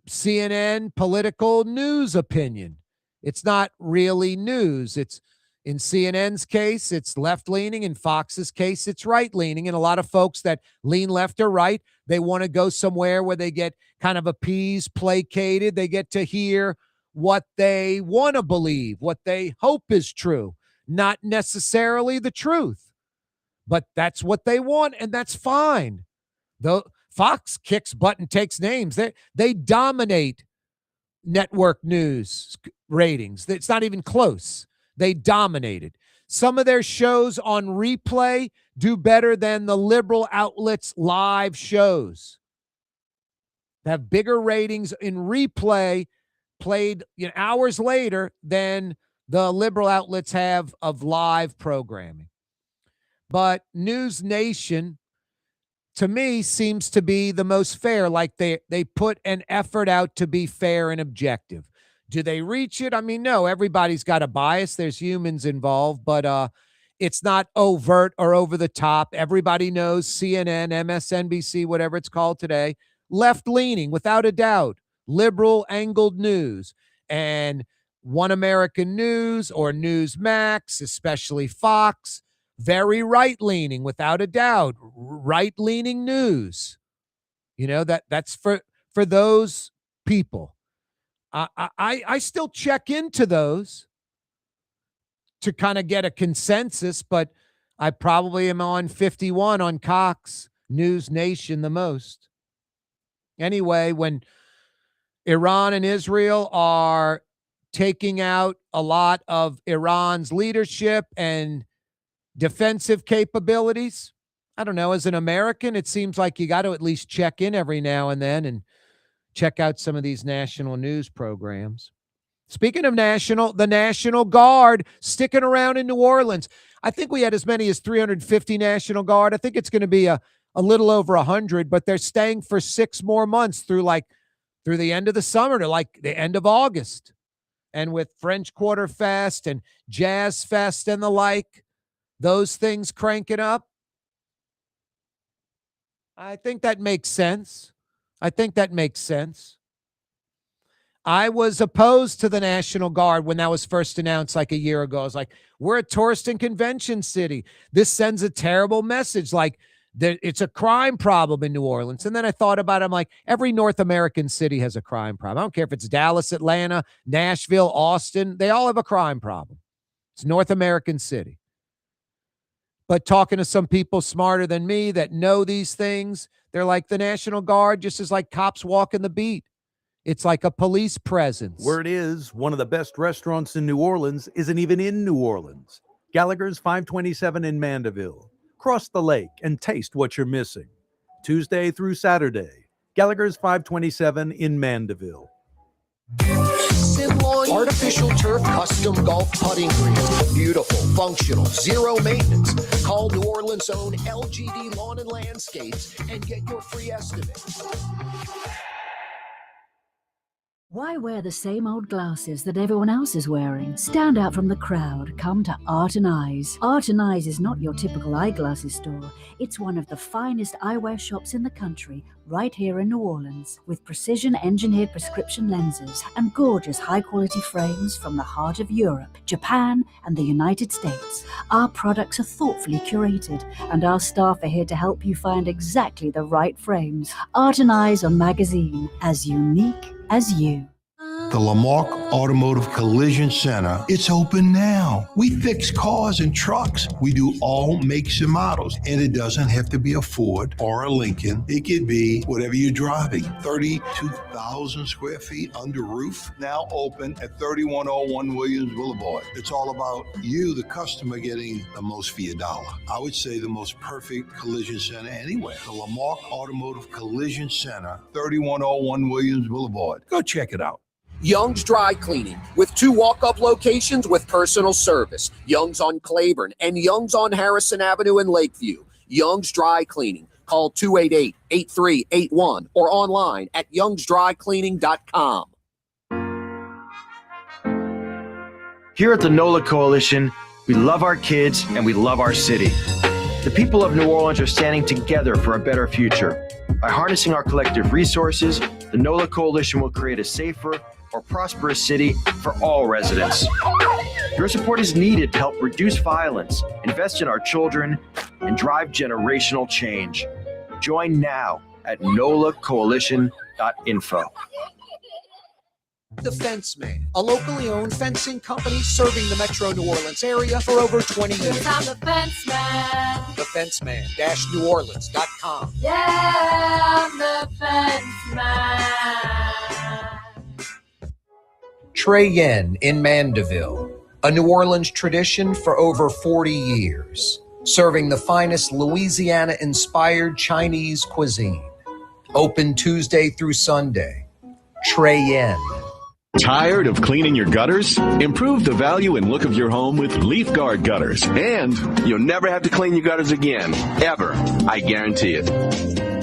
CNN, political news opinion. It's not really news. It's, in CNN's case, it's left-leaning. In Fox's case, it's right-leaning. And a lot of folks that lean left or right, they want to go somewhere where they get kind of appeased, placated. They get to hear what they want to believe, what they hope is true, not necessarily the truth. But that's what they want, and that's fine. Though Fox kicks butt and takes names. They dominate network news ratings. It's not even close. They dominated. Some of their shows on replay do better than the liberal outlets' live shows. They have bigger ratings in replay played hours later than the liberal outlets have of live programming. But News Nation, to me, seems to be the most fair. Like they put an effort out to be fair and objective. Do they reach it? I mean, no, everybody's got a bias. There's humans involved, but it's not overt or over the top. Everybody knows CNN, MSNBC, whatever it's called today, left-leaning, without a doubt, liberal-angled news. And One American News or Newsmax, especially Fox, very right-leaning, without a doubt, right-leaning news. That's for those people. I still check into those to kind of get a consensus, but I probably am on 51 on Cox, News Nation the most. Anyway, when Iran and Israel are taking out a lot of Iran's leadership and defensive capabilities, I don't know, as an American, it seems like you got to at least check in every now and then and check out some of these national news programs. Speaking of the National Guard sticking around in New Orleans. I think we had as many as 350 National Guard. I think it's going to be a little over 100, but they're staying for 6 more months through the end of the summer to like the end of August. And with French Quarter Fest and Jazz Fest and the like, those things cranking up, I think that makes sense. I was opposed to the National Guard when that was first announced like a year ago. I was like, we're a tourist and convention city. This sends a terrible message, like it's a crime problem in New Orleans. And then I thought about it. I'm like, every North American city has a crime problem. I don't care if it's Dallas, Atlanta, Nashville, Austin. They all have a crime problem. It's a North American city. But talking to some people smarter than me that know these things, they're like, the National Guard just is like cops walking the beat. It's like a police presence. Word is, one of the best restaurants in New Orleans isn't even in New Orleans. Gallagher's 527 in Mandeville. Cross the lake and taste what you're missing. Tuesday through Saturday. Gallagher's 527 in Mandeville. Simlawn artificial turf custom golf putting greens. Beautiful, functional, zero maintenance. Call New Orleans' own LGD Lawn and Landscapes and get your free estimate. Why wear the same old glasses that everyone else is wearing? Stand out from the crowd. Come to Art and Eyes. Art and Eyes is not your typical eyeglasses store. It's one of the finest eyewear shops in the country, right here in New Orleans, with precision-engineered prescription lenses and gorgeous high-quality frames from the heart of Europe, Japan, and the United States. Our products are thoughtfully curated, and our staff are here to help you find exactly the right frames. Art and Eyes on Magazine, as unique as you. The Lamarck Automotive Collision Center, it's open now. We fix cars and trucks. We do all makes and models. And it doesn't have to be a Ford or a Lincoln. It could be whatever you're driving. 32,000 square feet under roof, now open at 3101 Williams Boulevard. It's all about you, the customer, getting the most for your dollar. I would say the most perfect collision center anywhere. The Lamarck Automotive Collision Center, 3101 Williams Boulevard. Go check it out. Young's Dry Cleaning, with 2 walk-up locations with personal service. Young's on Claiborne and Young's on Harrison Avenue in Lakeview. Young's Dry Cleaning. Call 288-8381 or online at youngsdrycleaning.com. Here at the NOLA Coalition, we love our kids and we love our city. The people of New Orleans are standing together for a better future. By harnessing our collective resources, the NOLA Coalition will create a safer, more prosperous city for all residents. Your support is needed to help reduce violence, invest in our children, and drive generational change. Join now at nolacoalition.info. The Fence Man, a locally owned fencing company serving the metro New Orleans area for over 20 years. I'm the fence man. TheFenceman-NewOrleans.com. Yeah, I'm the fence man. Trey Yen in Mandeville, a New Orleans tradition for over 40 years, serving the finest Louisiana-inspired Chinese cuisine. Open Tuesday through Sunday. Trey Yen. Tired of cleaning your gutters? Improve the value and look of your home with Leaf Guard gutters. And you'll never have to clean your gutters again. Ever. I guarantee it.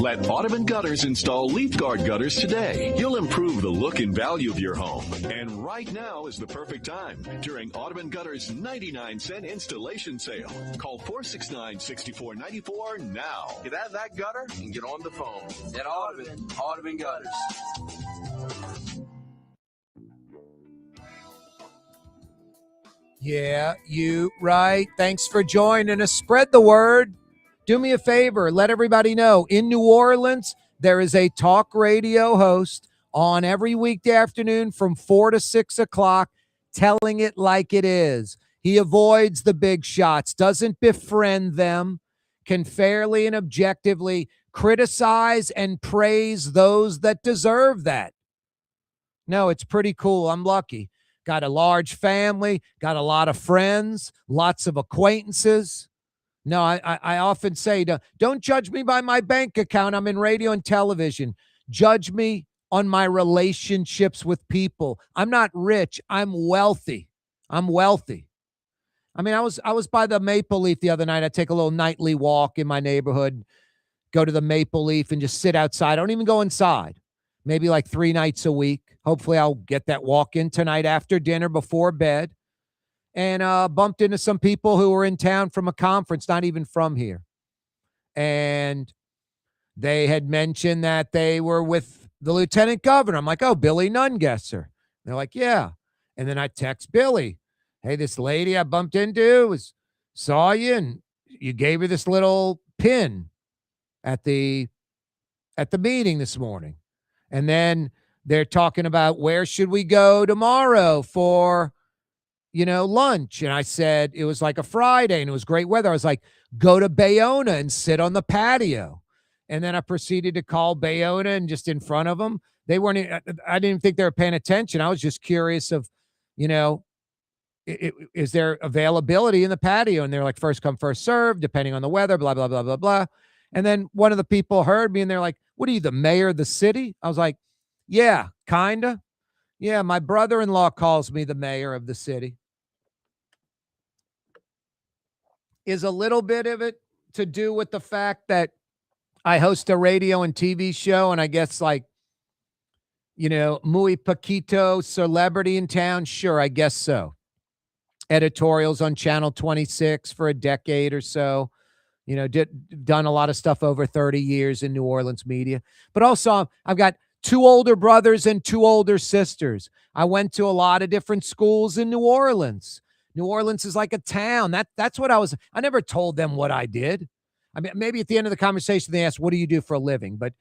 Let Audubon Gutters install Leaf Guard gutters today. You'll improve the look and value of your home. And right now is the perfect time during Audubon Gutters' 99-cent installation sale. Call 469-6494 now. Get out of that gutter and get on the phone. At Audubon Gutters. Yeah, you right. Thanks for joining us. Spread the word. Do me a favor. Let everybody know. In New Orleans, there is a talk radio host on every weekday afternoon from 4 to 6 o'clock, telling it like it is. He avoids the big shots, doesn't befriend them, can fairly and objectively criticize and praise those that deserve that. No, it's pretty cool. I'm lucky. Got a large family, got a lot of friends, lots of acquaintances. No, I often say, don't judge me by my bank account. I'm in radio and television. Judge me on my relationships with people. I'm not rich. I'm wealthy. I'm wealthy. I mean, I was by the Maple Leaf the other night. I take a little nightly walk in my neighborhood, go to the Maple Leaf and just sit outside. I don't even go inside. Maybe like 3 nights a week. Hopefully I'll get that walk in tonight after dinner before bed. And bumped into some people who were in town from a conference, not even from here. And they had mentioned that they were with the lieutenant governor. I'm like, oh, Billy Nungesser. They're like, yeah. And then I text Billy, hey, this lady I bumped into saw you and you gave her this little pin at the meeting this morning. And then they're talking about where should we go tomorrow for, lunch. And I said, it was like a Friday and it was great weather. I was like, go to Bayona and sit on the patio. And then I proceeded to call Bayona, and just in front of them, they weren't, I didn't even think they were paying attention. I was just curious of, you know, is there availability in the patio? And they're like, first come, first serve, depending on the weather, blah, blah, blah, blah, blah. And then one of the people heard me and they're like, what are you, the mayor of the city? I was like, yeah, kind of. Yeah, my brother-in-law calls me the mayor of the city. Is a little bit of it to do with the fact that I host a radio and TV show, and I guess, like, you know, muy poquito celebrity in town? Sure, I guess so. Editorials on Channel 26 for a decade or so. You know, done a lot of stuff over 30 years in New Orleans media. But also, I've got 2 older brothers and 2 older sisters. I went to a lot of different schools in New Orleans. New Orleans is like a town. That's what I never told them what I did. I mean, maybe at the end of the conversation, they asked, what do you do for a living? But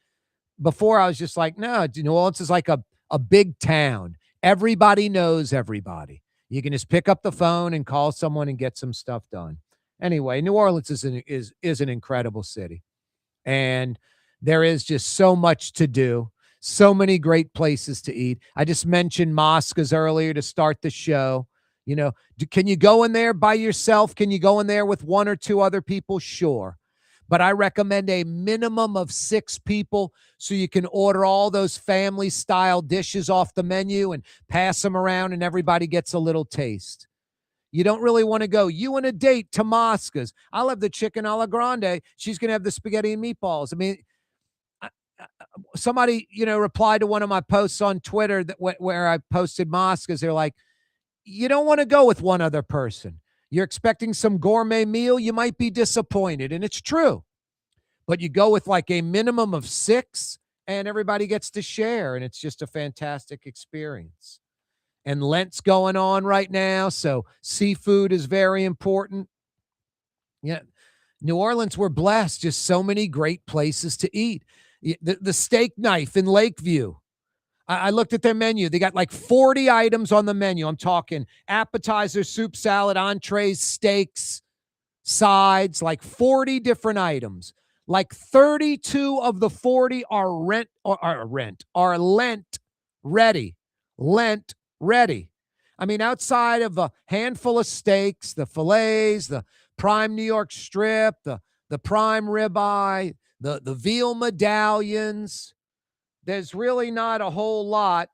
before, I was just like, no, New Orleans is like a big town. Everybody knows everybody. You can just pick up the phone and call someone and get some stuff done. Anyway, New Orleans is an incredible city. And there is just so much to do, so many great places to eat. I just mentioned Mosca's earlier to start the show. You know, can you go in there by yourself? Can you go in there with 1 or 2 other people? Sure. But I recommend a minimum of 6 people so you can order all those family-style dishes off the menu and pass them around and everybody gets a little taste. You don't really want to go, you and a date to Mosca's. I'll have the chicken a la grande. She's going to have the spaghetti and meatballs. I mean, somebody, you know, replied to one of my posts on Twitter where I posted Mosca's. They're like, you don't want to go with 1 other person. You're expecting some gourmet meal, you might be disappointed, and it's true. But you go with like a minimum of 6, and everybody gets to share, and it's just a fantastic experience. And Lent's going on right now, so seafood is very important. Yeah, New Orleans, we're blessed. Just so many great places to eat. The steak knife in Lakeview. I looked at their menu. They got like 40 items on the menu. I'm talking appetizer, soup, salad, entrees, steaks, sides, like 40 different items. Like 32 of the 40 are Lent ready. Lent ready. I mean, outside of a handful of steaks, the fillets, the prime New York strip, the prime ribeye, the veal medallions, there's really not a whole lot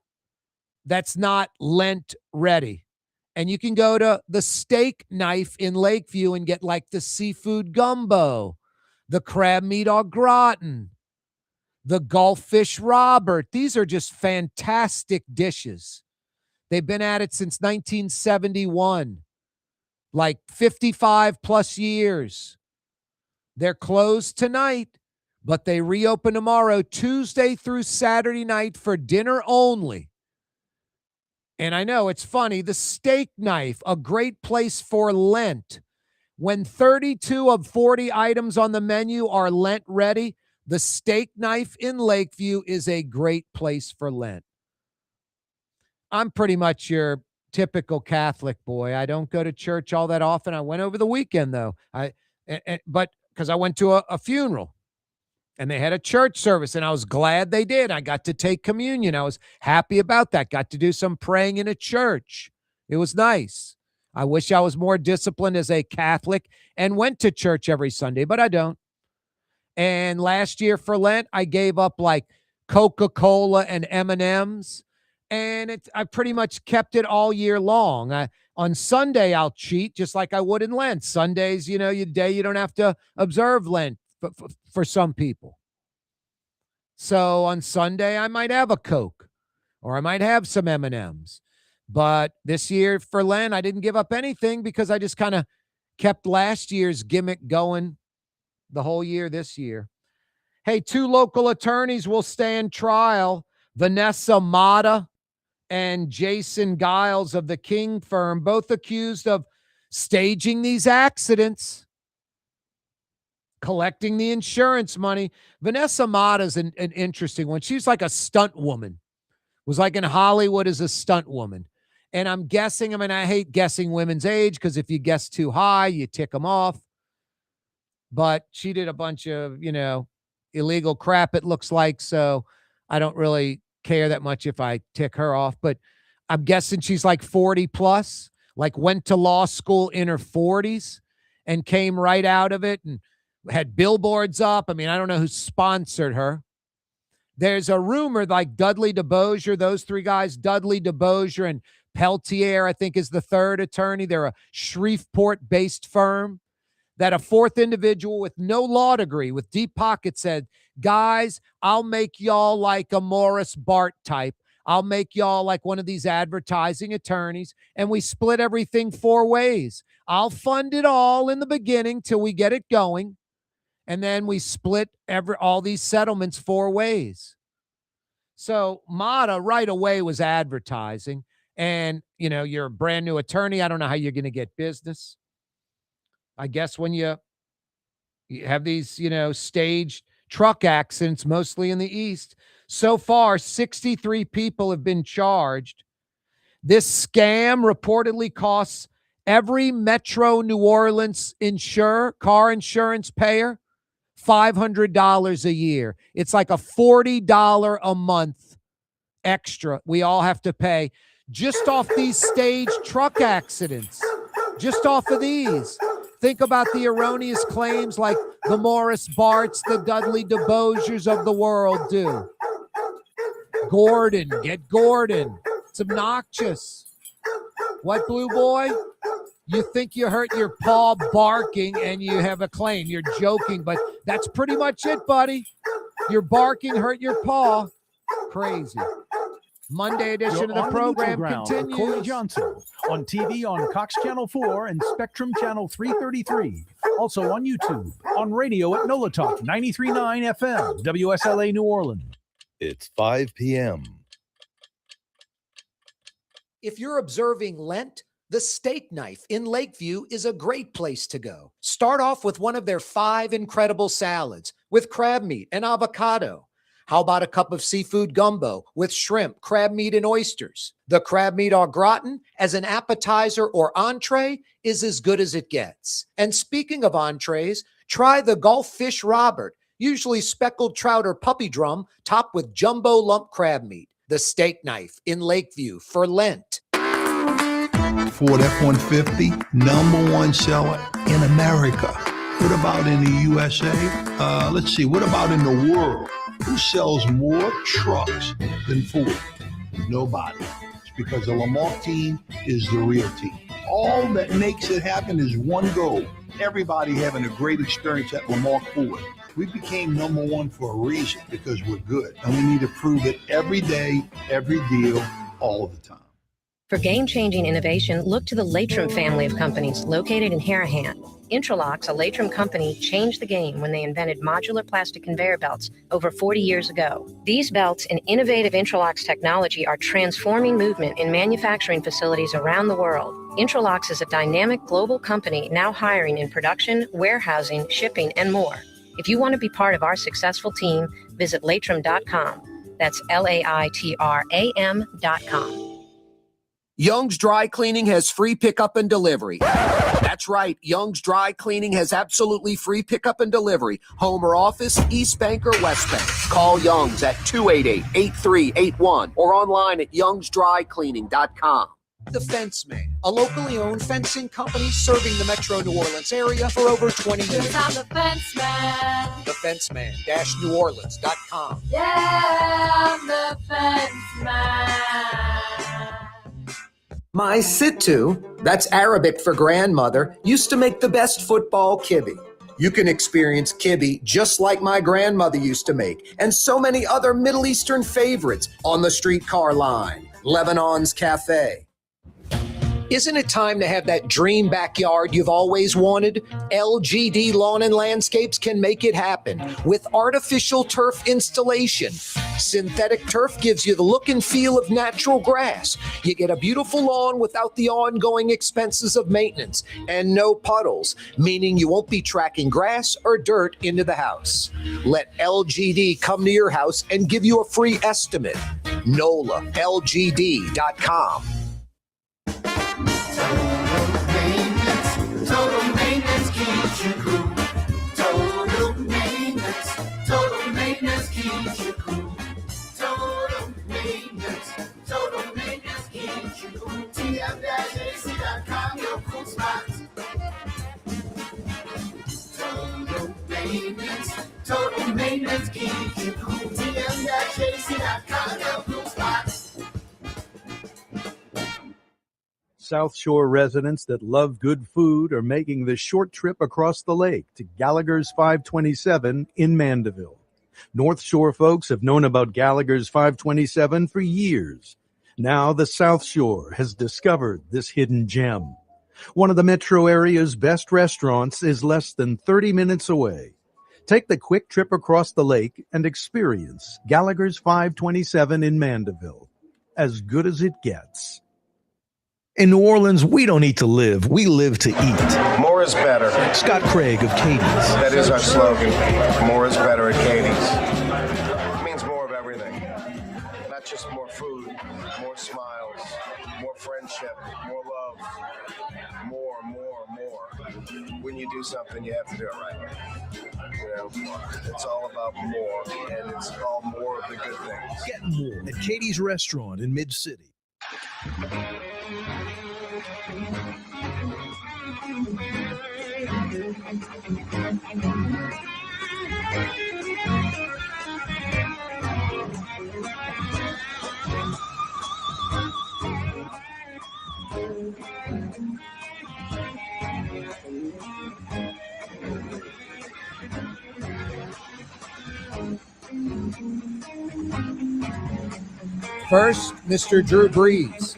that's not Lent ready. And you can go to the steak knife in Lakeview and get like the seafood gumbo, the crab meat au gratin, the Gulffish Robert. These are just fantastic dishes. They've been at it since 1971, like 55 plus years. They're closed tonight, but they reopen tomorrow, Tuesday through Saturday night for dinner only. And I know it's funny, the steak knife, a great place for Lent. When 32 of 40 items on the menu are Lent ready, the steak knife in Lakeview is a great place for Lent. I'm pretty much your typical Catholic boy. I don't go to church all that often. I went over the weekend, though. But because I went to a funeral. And they had a church service, and I was glad they did. I got to take communion. I was happy about that. Got to do some praying in a church. It was nice. I wish I was more disciplined as a Catholic and went to church every Sunday, but I don't. And last year for Lent, I gave up like Coca-Cola and M&Ms, and I pretty much kept it all year long. On Sunday, I'll cheat just like I would in Lent. Sundays, you know, you don't have to observe Lent. For some people. So on Sunday, I might have a Coke or I might have some M&Ms. But this year for Lent, I didn't give up anything because I just kind of kept last year's gimmick going the whole year this year. Hey, 2 local attorneys will stand trial. Vanessa Mata and Jason Giles of the King firm, both accused of staging these accidents, collecting the insurance money. Vanessa Mata is an interesting one. She's like a stunt woman. Was like in Hollywood as a stunt woman. And I'm guessing, I mean, I hate guessing women's age because if you guess too high, you tick them off. But she did a bunch of, you know, illegal crap, it looks like. So I don't really care that much if I tick her off. But I'm guessing she's like 40 plus, like went to law school in her 40s and came right out of it and had billboards up. I mean, I don't know who sponsored her. There's a rumor like Dudley DeBosier, those three guys, Dudley DeBosier and Peltier, I think is the third attorney. They're a Shreveport-based firm. That a fourth individual with no law degree, with deep pockets, said, guys, I'll make y'all like a Morris Bart type. I'll make y'all like one of these advertising attorneys, and we split everything 4 ways. I'll fund it all in the beginning till we get it going, and then we split all these settlements 4 ways. So Mata right away was advertising, and, you know, you're a brand new attorney. I don't know how you're going to get business. I guess when you have these, you know, staged truck accidents, mostly in the East. So far, 63 people have been charged. This scam reportedly costs every Metro New Orleans car insurance payer $500 a year. It's like a $40 a month extra we all have to pay just off these staged truck accidents. Just off of these. Think about the erroneous claims like the Morris Barts, the Dudley DeBosiers of the world do. Gordon, get Gordon. It's obnoxious. What, Blue Boy? You think you hurt your paw barking and you have a claim. You're joking, but that's pretty much it, buddy. Your barking hurt your paw. Crazy. Monday edition of the program continues. Corey Johnson on TV on Cox Channel 4 and Spectrum Channel 333. Also on YouTube, on radio at NOLA Talk 93.9 FM, WSLA New Orleans. It's 5 p.m. If you're observing Lent, the Steak Knife in Lakeview is a great place to go. Start off with one of their 5 incredible salads with crab meat and avocado. How about a cup of seafood gumbo with shrimp, crab meat, and oysters? The crab meat au gratin as an appetizer or entree is as good as it gets. And speaking of entrees, try the Gulf Fish Robert, usually speckled trout or puppy drum, topped with jumbo lump crab meat. The Steak Knife in Lakeview for Lent. Ford F-150, #1 seller in America. What about in the USA? Let's see, what about in the world? Who sells more trucks than Ford? Nobody. It's because the Lamar team is the real team. All that makes it happen is one goal. Everybody having a great experience at Lamar Ford. We became #1 for a reason, because we're good. And we need to prove it every day, every deal, all the time. For game-changing innovation, look to the Latrim family of companies located in Harahan. Intralocks, a Latrim company, changed the game when they invented modular plastic conveyor belts over 40 years ago. These belts and innovative Intralocks technology are transforming movement in manufacturing facilities around the world. Intralocks is a dynamic global company now hiring in production, warehousing, shipping, and more. If you want to be part of our successful team, visit Latrim.com. That's LAITRAM.com. Young's Dry Cleaning has free pickup and delivery. That's right. Young's Dry Cleaning has absolutely free pickup and delivery. Home or office, East Bank or West Bank. Call Young's at 288-8381 or online at youngsdrycleaning.com. The Fence Man, a locally owned fencing company serving the Metro New Orleans area for over 20 years. I'm the Fence Man. TheFenceman-NewOrleans.com. Yeah, I'm the Fence Man. My Sittu, that's Arabic for grandmother, used to make the best football kibbe. You can experience kibbe just like my grandmother used to make, and so many other Middle Eastern favorites on the streetcar line. Lebanon's Cafe. Isn't it time to have that dream backyard you've always wanted? LGD Lawn and Landscapes can make it happen with artificial turf installation. Synthetic turf gives you the look and feel of natural grass. You get a beautiful lawn without the ongoing expenses of maintenance and no puddles, meaning you won't be tracking grass or dirt into the house. Let LGD come to your house and give you a free estimate. NOLALGD.com. Total maintenance keeps you cool. Total maintenance. maintenance, total maintenance geek. TM-JC.com, no cool spots. South Shore residents that love good food are making the short trip across the lake to Gallagher's 527 in Mandeville. North Shore folks have known about Gallagher's 527 for years. Now the South Shore has discovered this hidden gem. One of the metro area's best restaurants is less than 30 minutes away. Take the quick trip across the lake and experience Gallagher's 527 in Mandeville. As good as it gets. In New Orleans, we don't eat to live, we live to eat. More is better. Scott Craig of Katie's. That is our slogan. More is better at Katie's. It means more of everything. Not just more food, more smiles, more friendship, more love. More. When you do something, you have to do it right. You know, it's all about more, and it's all more of the good things. Get more at Katie's Restaurant in Mid-City. First, Mr. Drew Brees.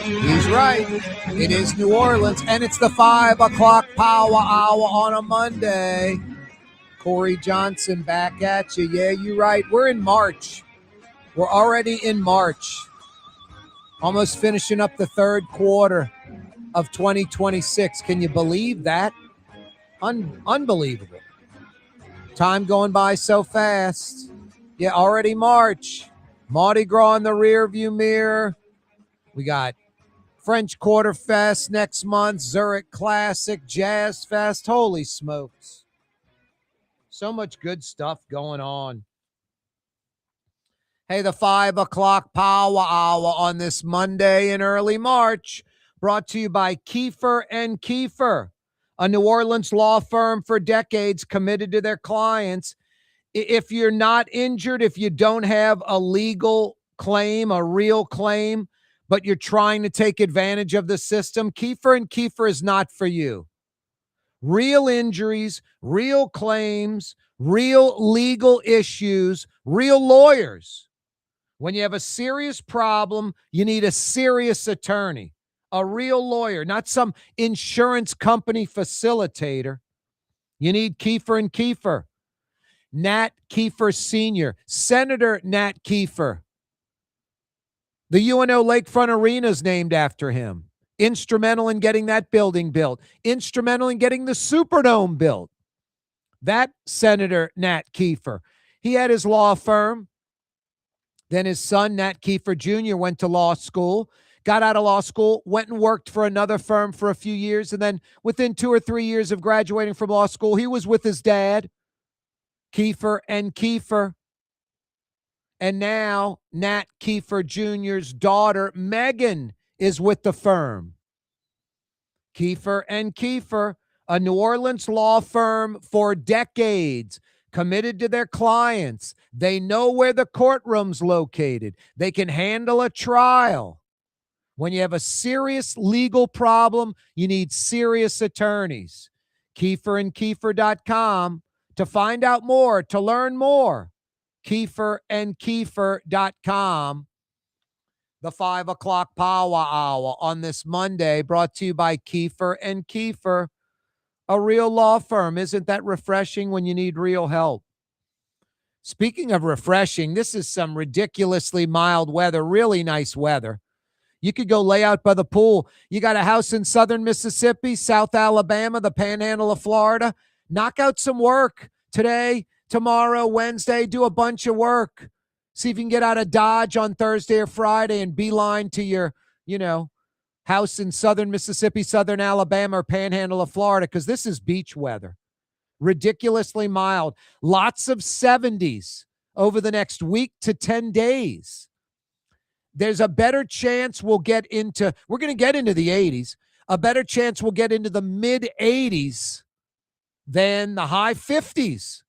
He's right. It is New Orleans, and it's the 5 o'clock power hour on a Monday. Corey Johnson back at you. Yeah, you're right. We're in March. We're already in March. Almost finishing up the third quarter of 2026. Can you believe that? Unbelievable. Time going by so fast. Yeah, already March. Mardi Gras in the rearview mirror. We got French Quarter Fest next month, Zurich Classic, Jazz Fest. Holy smokes. So much good stuff going on. Hey, the 5 o'clock power hour on this Monday in early March, brought to you by Kiefer and Kiefer, a New Orleans law firm for decades committed to their clients. If you're not injured, if you don't have a legal claim, a real claim, but you're trying to take advantage of the system, Kiefer and Kiefer is not for you. Real injuries, real claims, real legal issues, real lawyers. When you have a serious problem, you need a serious attorney, a real lawyer, not some insurance company facilitator. You need Kiefer and Kiefer. Nat Kiefer Sr., Senator Nat Kiefer. The UNO Lakefront Arena is named after him. Instrumental in getting that building built. Instrumental in getting the Superdome built. That Senator Nat Kiefer. He had his law firm. Then his son, Nat Kiefer Jr., went to law school, got out of law school, went and worked for another firm for a few years. And then within 2 or 3 years of graduating from law school, he was with his dad, Kiefer and Kiefer. And now Nat Kiefer Jr.'s daughter, Megan, is with the firm. Kiefer and Kiefer, a New Orleans law firm for decades, committed to their clients. They know where the courtroom's located. They can handle a trial. When you have a serious legal problem, you need serious attorneys. KieferandKiefer.com to find out more, to learn more. KieferandKiefer.com. The 5 o'clock power hour on this Monday, brought to you by Kiefer and Kiefer, a real law firm. Isn't that refreshing when you need real help? Speaking of refreshing, this is some ridiculously mild weather, really nice weather. You could go lay out by the pool. You got a house in southern Mississippi, South Alabama, the panhandle of Florida. Knock out some work today, tomorrow, Wednesday. Do a bunch of work. See if you can get out of Dodge on Thursday or Friday and beeline to your, house in southern Mississippi, southern Alabama, or panhandle of Florida, because this is beach weather. Ridiculously mild. Lots of 70s over the next week to 10 days. There's a better chance we're going to get into the 80s, a better chance we'll get into the mid 80s than the high 50s.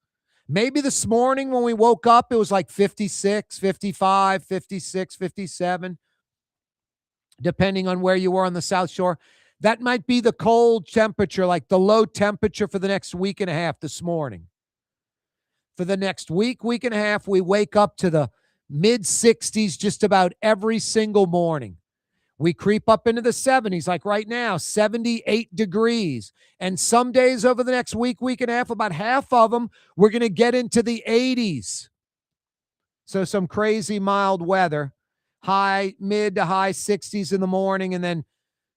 Maybe this morning when we woke up, it was like 56, 55, 56, 57, depending on where you were on the South Shore. That might be the cold temperature, like the low temperature for the next week and a half this morning. For the next week, week and a half, we wake up to the mid 60s just about every single morning. We creep up into the 70s, like right now, 78 degrees. And some days over the next week, week and a half, about half of them, we're going to get into the 80s. So some crazy mild weather, mid to high 60s in the morning, and then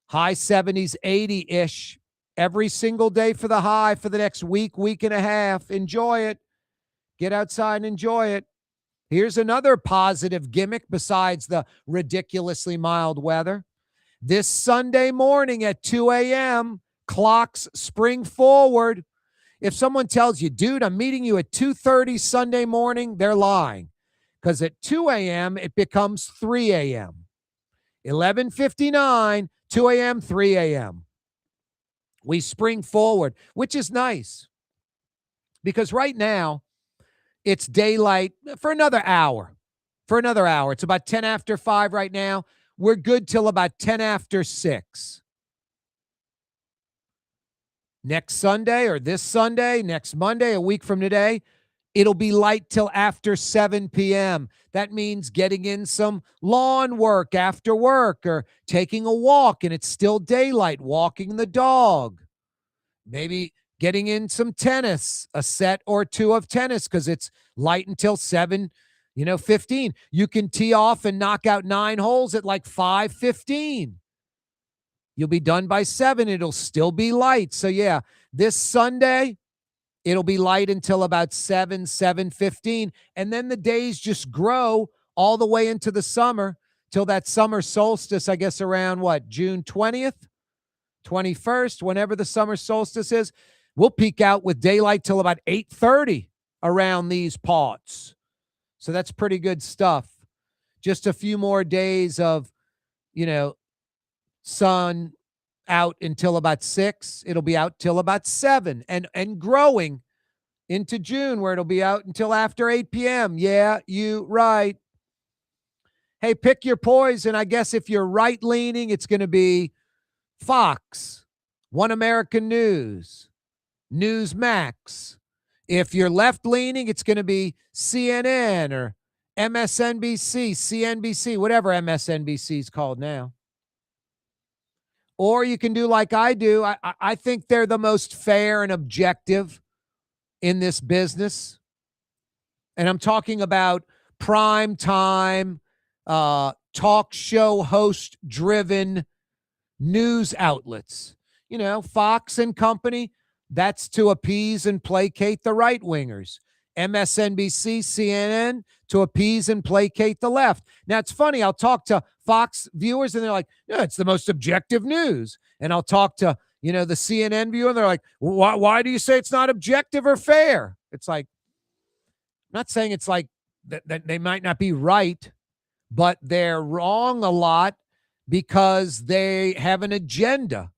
high 70s, 80-ish every single day for the high for the next week, week and a half. Enjoy it. Get outside and enjoy it. Here's another positive gimmick besides the ridiculously mild weather. This Sunday morning at 2 a.m., clocks spring forward. If someone tells you, dude, I'm meeting you at 2:30 Sunday morning, they're lying. Because at 2 a.m., it becomes 3 a.m. 11:59, 2 a.m., 3 a.m. We spring forward, which is nice. Because right now, it's daylight for another hour. It's about 10 after 5 right now. We're good till about 10 after 6. Next Sunday or this Sunday, next Monday, a week from today, it'll be light till after 7 p.m. That means getting in some lawn work after work or taking a walk and it's still daylight, walking the dog. Maybe getting in some tennis, a set or two of tennis because it's light until 7:15. You can tee off and knock out 9 holes at like 5:15. You'll be done by 7. It'll still be light. So yeah, this Sunday, it'll be light until about 7:15. And then the days just grow all the way into the summer till that summer solstice, I guess around June 20th, 21st, whenever the summer solstice is. We'll peak out with daylight till about 8:30 around these parts. So that's pretty good stuff. Just a few more days of, sun out until about 6. It'll be out till about 7 and growing into June where it'll be out until after 8 p.m. Yeah, you right. Hey, pick your poison. I guess if you're right-leaning, it's going to be Fox, One American News, Newsmax. If you're left-leaning, it's going to be CNN or MSNBC, CNBC, whatever MSNBC is called now. Or you can do like I do. I think they're the most fair and objective in this business. And I'm talking about prime time, talk show host-driven news outlets. Fox and Company, that's to appease and placate the right-wingers. MSNBC, CNN, to appease and placate the left. Now, it's funny. I'll talk to Fox viewers, and they're like, yeah, it's the most objective news. And I'll talk to, the CNN viewer, and they're like, why do you say it's not objective or fair? It's like, I'm not saying it's like that they might not be right, but they're wrong a lot because they have an agenda.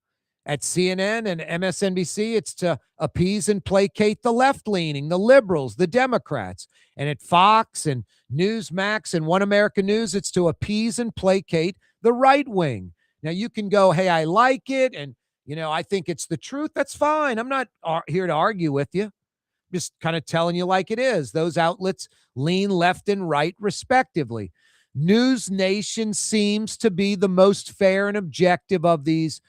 At CNN and MSNBC, it's to appease and placate the left-leaning, the liberals, the Democrats. And at Fox and Newsmax and One American News, it's to appease and placate the right wing. Now, you can go, hey, I like it, and, I think it's the truth. That's fine. I'm not here to argue with you. I'm just kind of telling you like it is. Those outlets lean left and right, respectively. News Nation seems to be the most fair and objective of these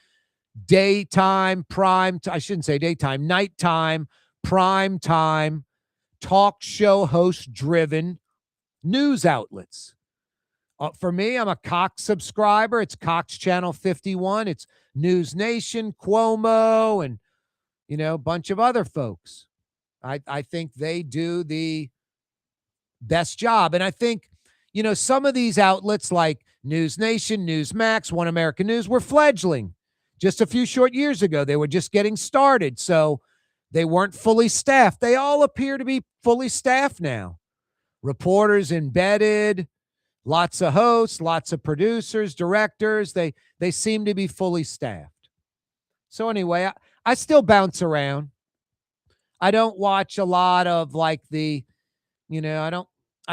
nighttime, prime time, talk show host driven news outlets. For me, I'm a Cox subscriber. It's Cox Channel 51. It's News Nation, Cuomo, and, a bunch of other folks. I think they do the best job. And I think, some of these outlets like News Nation, Newsmax, One American News were fledgling. Just a few short years ago, they were just getting started, so they weren't fully staffed. They all appear to be fully staffed now. Reporters embedded, lots of hosts, lots of producers, directors. They seem to be fully staffed. So anyway, I still bounce around. I don't watch a lot of like I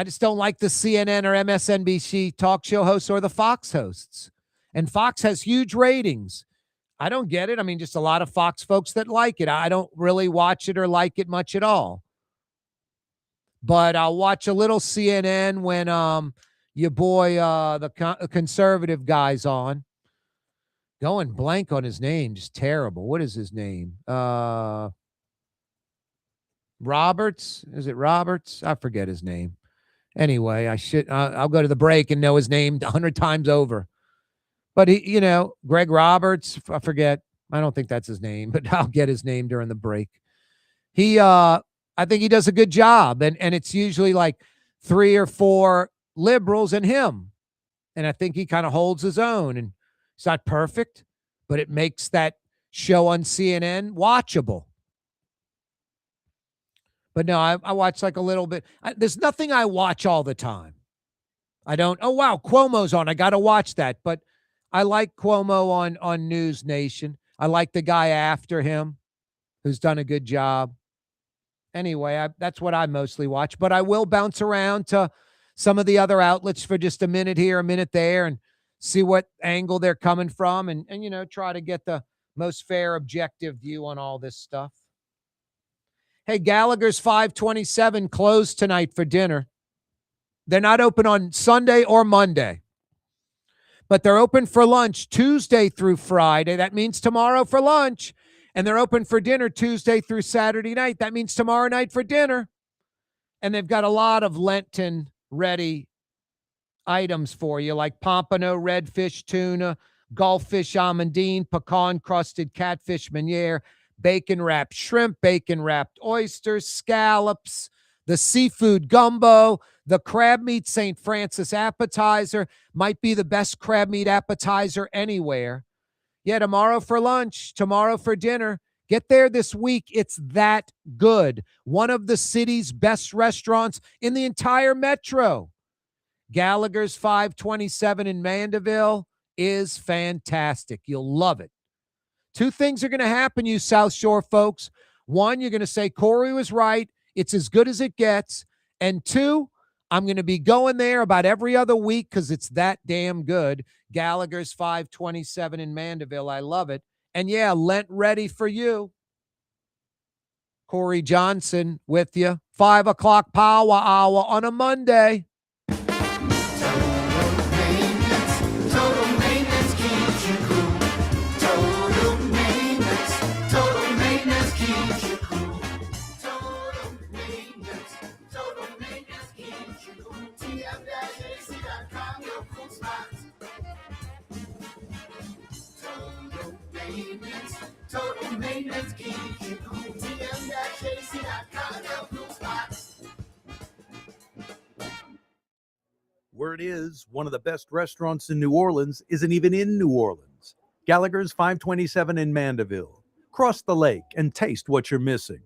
just don't like the CNN or MSNBC talk show hosts or the Fox hosts. And Fox has huge ratings. I don't get it. I mean, just a lot of Fox folks that like it. I don't really watch it or like it much at all. But I'll watch a little CNN when your boy, the conservative guy's on. Going blank on his name, just terrible. What is his name? Roberts? Is it Roberts? I forget his name. Anyway, I'll go to the break and know his name 100 times over. But he, Greg Roberts, I forget. I don't think that's his name, but I'll get his name during the break. I think he does a good job. And it's usually like 3 or 4 liberals and him. And I think he kind of holds his own. And it's not perfect, but it makes that show on CNN watchable. But no, I watch like a little bit. There's nothing I watch all the time. I don't, oh, wow, Cuomo's on. I got to watch that. But I like Cuomo on News Nation. I like the guy after him who's done a good job. Anyway, that's what I mostly watch. But I will bounce around to some of the other outlets for just a minute here, a minute there, and see what angle they're coming from and try to get the most fair, objective view on all this stuff. Hey, Gallagher's 527 closed tonight for dinner. They're not open on Sunday or Monday, but they're open for lunch Tuesday through Friday. That means tomorrow for lunch. And they're open for dinner Tuesday through Saturday night. That means tomorrow night for dinner. And they've got a lot of Lenten ready items for you, like pompano, redfish, tuna, gulffish, amandine, pecan-crusted catfish meuniere, bacon-wrapped shrimp, bacon-wrapped oysters, scallops, the seafood gumbo, the crab meat St. Francis appetizer. Might be the best crab meat appetizer anywhere. Yeah, tomorrow for lunch, tomorrow for dinner. Get there this week. It's that good. One of the city's best restaurants in the entire metro. Gallagher's 527 in Mandeville is fantastic. You'll love it. 2 things are going to happen, you South Shore folks. 1, you're going to say, Corey was right. It's as good as it gets. And 2, I'm going to be going there about every other week because it's that damn good. Gallagher's 527 in Mandeville. I love it. And yeah, Lent ready for you. Corey Johnson with you. 5 o'clock power hour on a Monday. Total maintenance keeps you cool. TM-JC.com help you spots. Word is, one of the best restaurants in New Orleans isn't even in New Orleans. Gallagher's 527 in Mandeville. Cross the lake and taste what you're missing.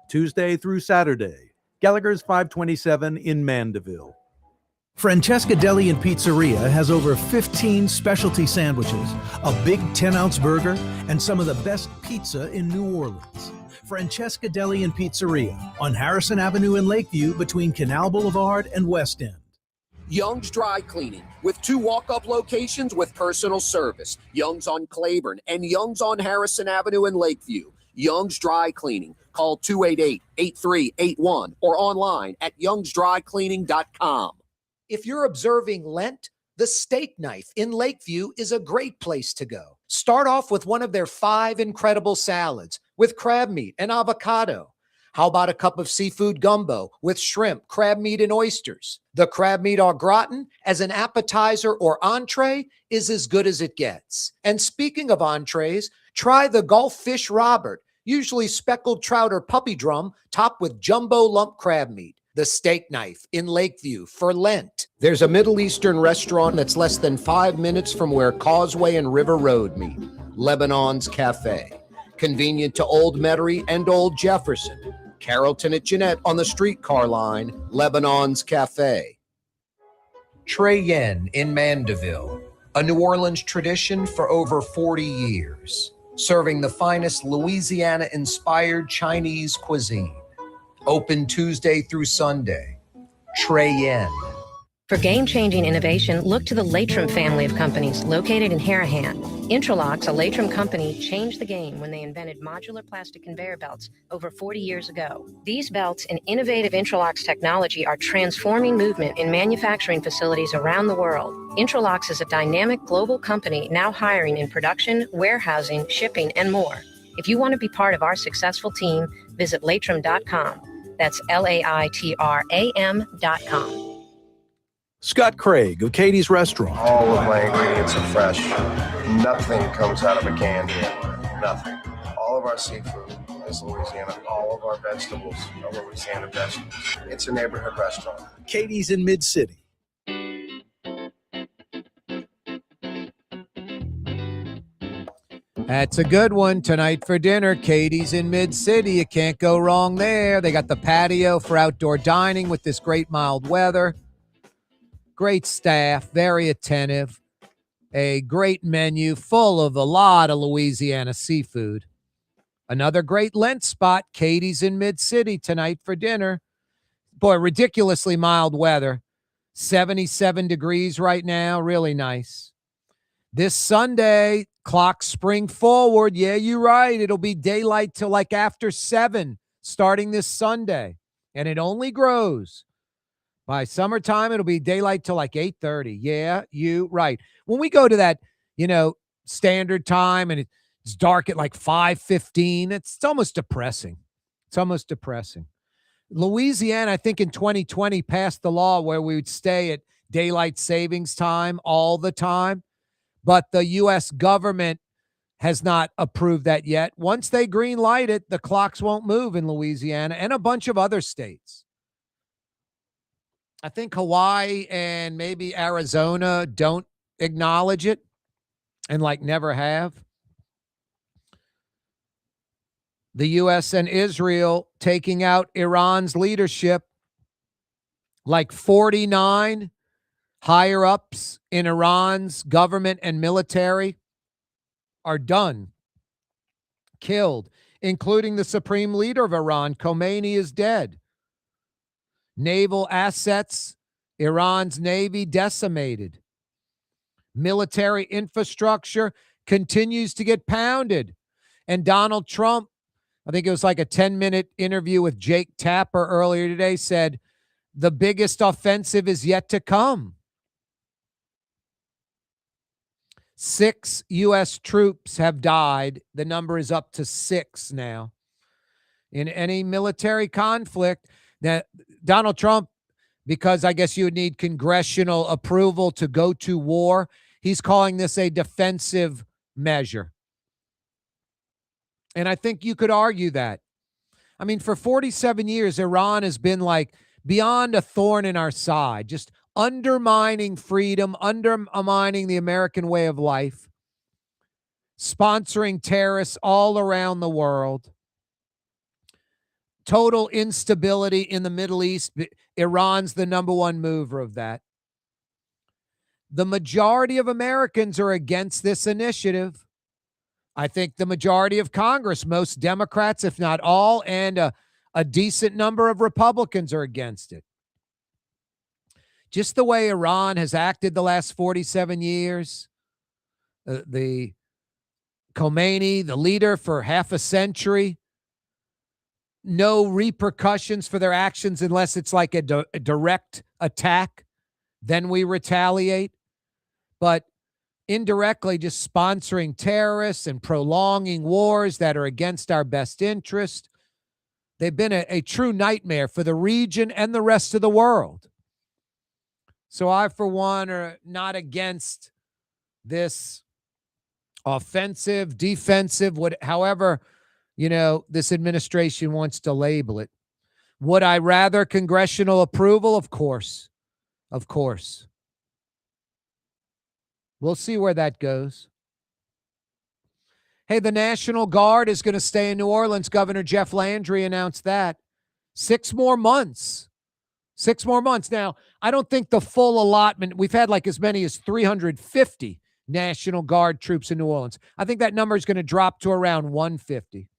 Tuesday through Saturday. Gallagher's 527 in Mandeville. Francesca Deli and Pizzeria has over 15 specialty sandwiches, a big 10-ounce burger, and some of the best pizza in New Orleans. Francesca Deli and Pizzeria on Harrison Avenue in Lakeview between Canal Boulevard and West End. Young's Dry Cleaning, with 2 walk-up locations with personal service. Young's on Claiborne and Young's on Harrison Avenue in Lakeview. Young's Dry Cleaning. Call 288-8381 or online at youngsdrycleaning.com. If you're observing Lent, the Steak Knife in Lakeview is a great place to go. Start off with one of their 5 incredible salads with crab meat and avocado. How about a cup of seafood gumbo with shrimp, crab meat, and oysters? The crab meat au gratin as an appetizer or entree is as good as it gets. And speaking of entrees, try the Gulf Fish Robert, usually speckled trout or puppy drum, topped with jumbo lump crab meat. The Steak Knife in Lakeview for Lent. There's a Middle Eastern restaurant that's less than 5 minutes from where Causeway and River Road meet. Lebanon's Cafe. Convenient to Old Metairie and Old Jefferson. Carrollton at Jeanette on the streetcar line. Lebanon's Cafe. Trey Yen in Mandeville. A New Orleans tradition for over 40 years. serving the finest Louisiana-inspired Chinese cuisine. Open Tuesday through Sunday. Trey Yen. For game-changing innovation, look to the Latrim family of companies located in Harahan. Intralocks, a Latrim company, changed the game when they invented modular plastic conveyor belts over 40 years ago. These belts and innovative Intralocks technology are transforming movement in manufacturing facilities around the world. Intralocks is a dynamic global company now hiring in production, warehousing, shipping, and more. If you want to be part of our successful team, visit Latrim.com. That's LAITRAM.com. Scott Craig of Katie's Restaurant. All of my ingredients are fresh. Nothing comes out of a can here. Nothing. All of our seafood is Louisiana. All of our vegetables are Louisiana vegetables. It's a neighborhood restaurant. Katie's in Mid-City. That's a good one tonight for dinner. Katie's in Mid-City. You can't go wrong there. They got the patio for outdoor dining with this great mild weather. Great staff, very attentive. A great menu full of a lot of Louisiana seafood. Another great Lent spot, Katie's in Mid-City tonight for dinner. Boy, ridiculously mild weather. 77 degrees right now. Really nice. This Sunday, clock spring forward. Yeah, you're right. It'll be daylight till like after 7 starting this Sunday. And it only grows. By summertime, it'll be daylight till like 8:30. Yeah, you right. When we go to that, standard time and it's dark at like 5:15, it's almost depressing. It's almost depressing. Louisiana, I think in 2020 passed the law where we would stay at daylight savings time all the time, but the U.S. government has not approved that yet. Once they green light it, the clocks won't move in Louisiana and a bunch of other states. I think Hawaii and maybe Arizona don't acknowledge it and never have. The U.S. and Israel taking out Iran's leadership. 49 higher ups in Iran's government and military are done, killed, including the supreme leader of Iran. Khomeini is dead. Naval assets, Iran's Navy decimated. Military infrastructure continues to get pounded. And Donald Trump, I think it was like a 10-minute interview with Jake Tapper earlier today, said the biggest offensive is yet to come. 6 U.S. troops have died. The number is up to 6 now. In any military conflict, that Donald Trump, because I guess you would need congressional approval to go to war, he's calling this a defensive measure. And I think you could argue that. I mean, for 47 years, Iran has been beyond a thorn in our side, just undermining freedom, undermining the American way of life, sponsoring terrorists all around the world. Total instability in the Middle East. Iran's the number one mover of that. The majority of Americans are against this initiative. I think the majority of Congress, most Democrats, if not all, and a decent number of Republicans are against it. Just the way Iran has acted the last 47 years, the Khomeini, the leader for half a century, no repercussions for their actions unless it's like a direct attack. Then we retaliate. But indirectly just sponsoring terrorists and prolonging wars that are against our best interest. They've been a true nightmare for the region and the rest of the world. So I, for one, are not against this offensive, defensive, however, this administration wants to label it. Would I rather congressional approval? Of course. Of course. We'll see where that goes. Hey, the National Guard is going to stay in New Orleans. Governor Jeff Landry announced that. 6 more months. 6 more months. Now, I don't think the full allotment, we've had as many as 350 National Guard troops in New Orleans. I think that number is going to drop to around 150.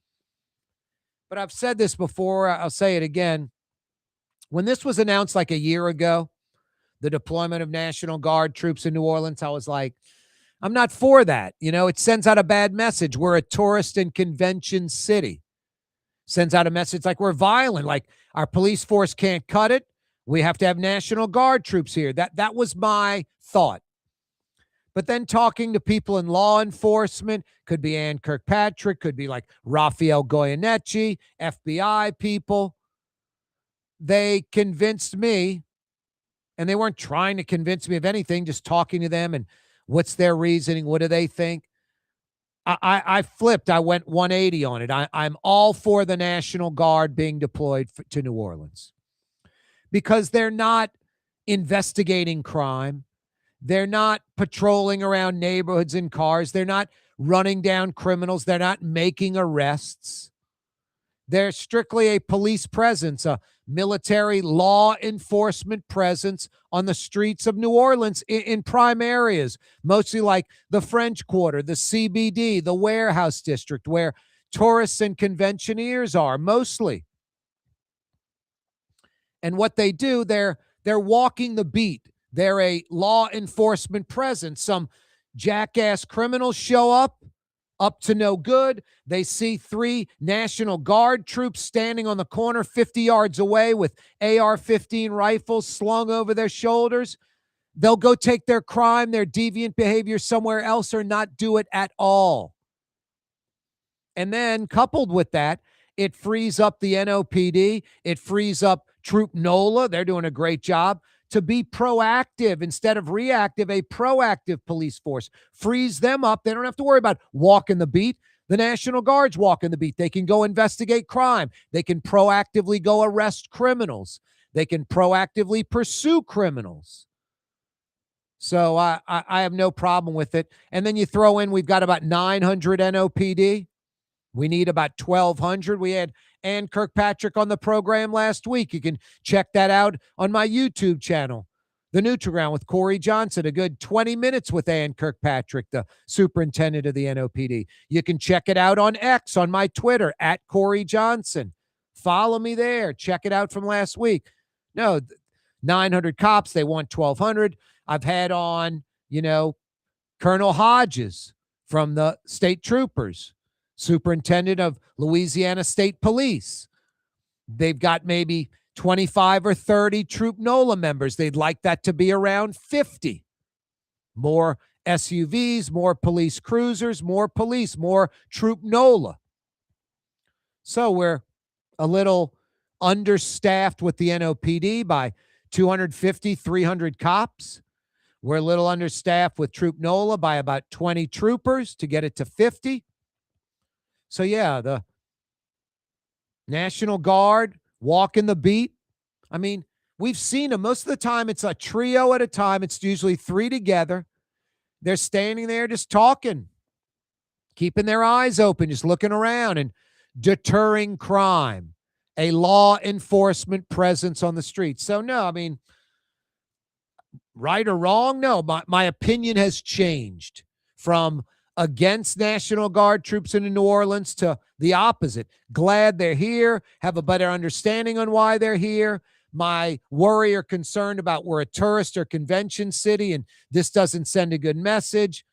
But I've said this before. I'll say it again. When this was announced like a year ago, the deployment of National Guard troops in New Orleans, I was like, I'm not for that. You know, it sends out a bad message. We're a tourist and convention city. Sends out a message like we're violent, like our police force can't cut it. We have to have National Guard troops here. That was my thought. But then talking to people in law enforcement, could be Ann Kirkpatrick, could be like Raphael Goyeneche, FBI people. They convinced me, and they weren't trying to convince me of anything, just talking to them and what's their reasoning, what do they think? I flipped. I went 180 on it. I'm all for the National Guard being deployed to New Orleans because they're not investigating crime. They're not patrolling around neighborhoods in cars. They're not running down criminals. They're not making arrests. They're strictly a police presence, a military law enforcement presence on the streets of New Orleans in prime areas, mostly like the French Quarter, the CBD, the Warehouse District, where tourists and conventioneers are mostly. And what they do, they're walking the beat. They're a law enforcement presence. Some jackass criminals show up to no good. They see 3 National Guard troops standing on the corner 50 yards away with AR-15 rifles slung over their shoulders. They'll go take their crime, their deviant behavior somewhere else or not do it at all. And then coupled with that, it frees up the NOPD. It frees up Troop NOLA. They're doing a great job to be proactive instead of reactive, a proactive police force. Frees them up. They don't have to worry about walking the beat. The National Guard's walking the beat. They can go investigate crime. They can proactively go arrest criminals. They can proactively pursue criminals. So I have no problem with it. And then you throw in, we've got about 900 NOPD. We need about 1,200. We had Ann Kirkpatrick on the program last week. You can check that out on my YouTube channel, The Newtroground with Corey Johnson. A good 20 minutes with Ann Kirkpatrick, the superintendent of the NOPD. You can check it out on X, on my Twitter, at Corey Johnson. Follow me there. Check it out from last week. No, 900 cops. They want 1,200. I've had on, Colonel Hodges from the state troopers, superintendent of Louisiana State Police. They've got maybe 25 or 30 Troop NOLA members. They'd like that to be around 50. More SUVs, more police cruisers, more police, more Troop NOLA. So we're a little understaffed with the NOPD by 250, 300 cops. We're a little understaffed with Troop NOLA by about 20 troopers to get it to 50. So, yeah, the National Guard walking the beat. I mean, we've seen them. Most of the time, it's a trio at a time. It's usually 3 together. They're standing there just talking, keeping their eyes open, just looking around and deterring crime, a law enforcement presence on the streets. So, no, I mean, right or wrong, no. My opinion has changed from against National Guard troops in New Orleans to the opposite. Glad they're here, have a better understanding on why they're here. My worry or concern about we're a tourist or convention city and this doesn't send a good message,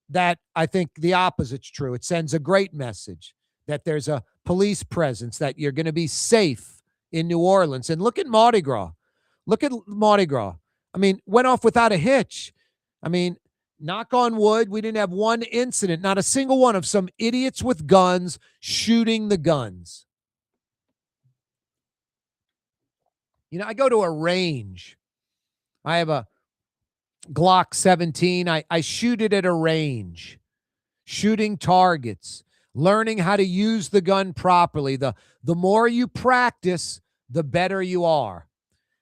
that I think the opposite's true. It sends a great message that there's a police presence, that you're going to be safe in New Orleans. And look at Mardi Gras. Look at Mardi Gras. I mean, went off without a hitch. I mean, knock on wood, we didn't have one incident, not a single one, of some idiots with guns shooting the guns. I go to a range. I have a Glock 17. I shoot it at a range, shooting targets, learning how to use the gun properly. The more you practice, the better you are.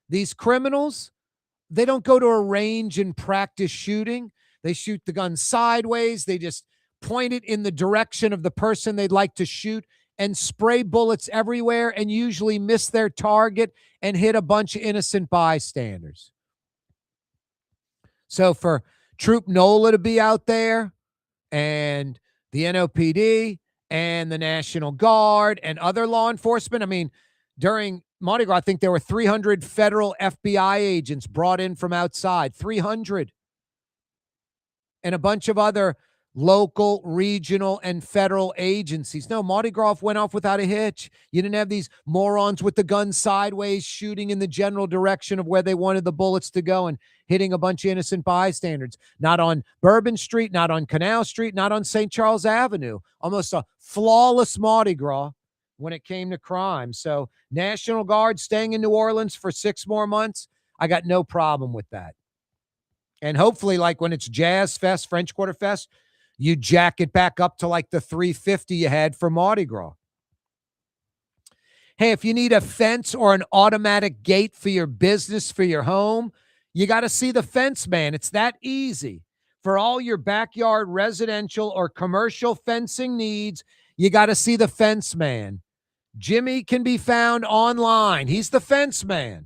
These criminals, they don't go to a range and practice shooting. They shoot the gun sideways. They just point it in the direction of the person they'd like to shoot and spray bullets everywhere and usually miss their target and hit a bunch of innocent bystanders. So for Troop NOLA to be out there, and the NOPD and the National Guard and other law enforcement. I mean, during Mardi Gras, I think there were 300 federal FBI agents brought in from outside, 300. And a bunch of other local, regional, and federal agencies. No, Mardi Gras went off without a hitch. You didn't have these morons with the gun sideways shooting in the general direction of where they wanted the bullets to go and hitting a bunch of innocent bystanders. Not on Bourbon Street, not on Canal Street, not on St. Charles Avenue. Almost a flawless Mardi Gras when it came to crime. So National Guard staying in New Orleans for 6 more months, I got no problem with that. And hopefully, like when it's Jazz Fest, French Quarter Fest, you jack it back up to like the 350 you had for Mardi Gras. Hey, if you need a fence or an automatic gate for your business, for your home, you got to see the Fence Man. It's that easy. For all your backyard residential or commercial fencing needs, you got to see the Fence Man. Jimmy can be found online. He's the Fence Man.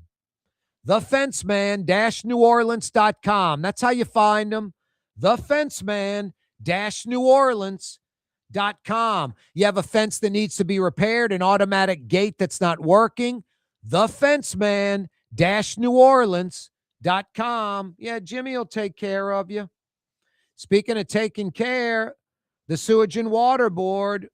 TheFenceman-NewOrleans.com. That's how you find him. TheFenceman-NewOrleans.com. You have a fence that needs to be repaired, an automatic gate that's not working. TheFenceman-NewOrleans.com. Yeah, Jimmy will take care of you. Speaking of taking care, the Sewage and Water Board,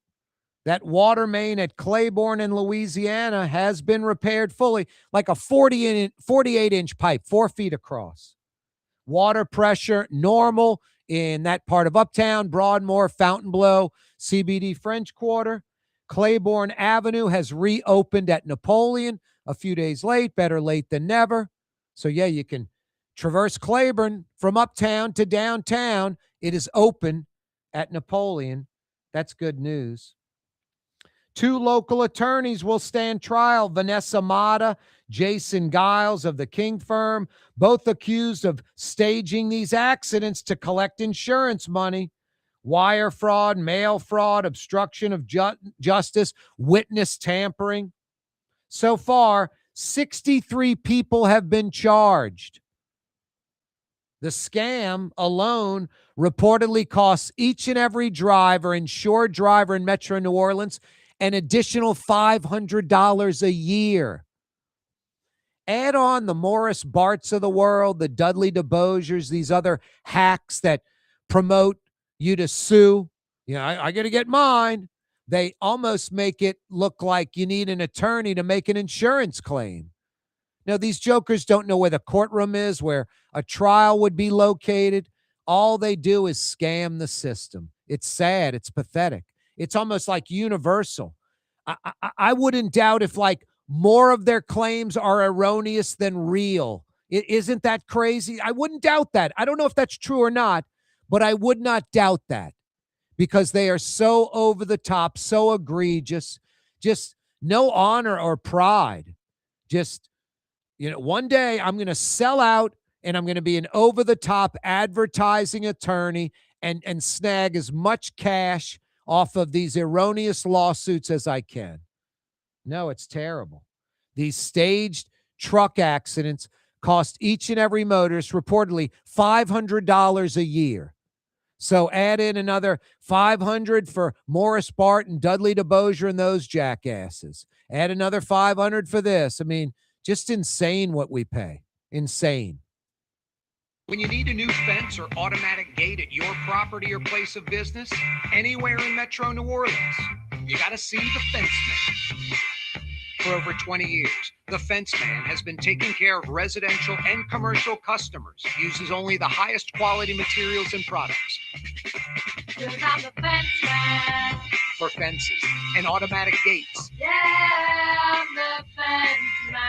that water main at Claiborne in Louisiana has been repaired fully, like a 48-inch pipe, 4 feet across. Water pressure normal in that part of Uptown, Broadmoor, Fontainebleau, CBD French Quarter. Claiborne Avenue has reopened at Napoleon a few days late, better late than never. So, yeah, you can traverse Claiborne from uptown to downtown. It is open at Napoleon. That's good news. 2 local attorneys will stand trial. Vanessa Mata, Jason Giles of the King firm, both accused of staging these accidents to collect insurance money. Wire fraud, mail fraud, obstruction of justice, witness tampering. So far, 63 people have been charged. The scam alone reportedly costs each and every insured driver in Metro New Orleans an additional $500 a year. Add on the Morris Barts of the world, the Dudley DeBosiers, these other hacks that promote you to sue. You know, I got to get mine. They almost make it look like you need an attorney to make an insurance claim. Now, these jokers don't know where the courtroom is, where a trial would be located. All they do is scam the system. It's sad. It's pathetic. It's almost like universal. I wouldn't doubt if like more of their claims are erroneous than real. Isn't that crazy? I wouldn't doubt that. I don't know if that's true or not, but I would not doubt that because they are so over the top, so egregious, just no honor or pride. Just, you know, one day I'm going to sell out and I'm going to be an over the top advertising attorney and snag as much cash off of these erroneous lawsuits as I can. No, it's terrible. These staged truck accidents cost each and every motorist reportedly $500 a year. So add in another $500 for Morris Bart and Dudley DeBosier and those jackasses. Add another $500 for this. I mean, just insane what we pay. Insane. When you need a new fence or automatic gate at your property or place of business, anywhere in Metro New Orleans, you got to see the Fence Man. For over 20 years, the Fence Man has been taking care of residential and commercial customers, uses only the highest quality materials and products. Because I'm the Fence Man. For fences and automatic gates. Yeah, I'm the Fence Man.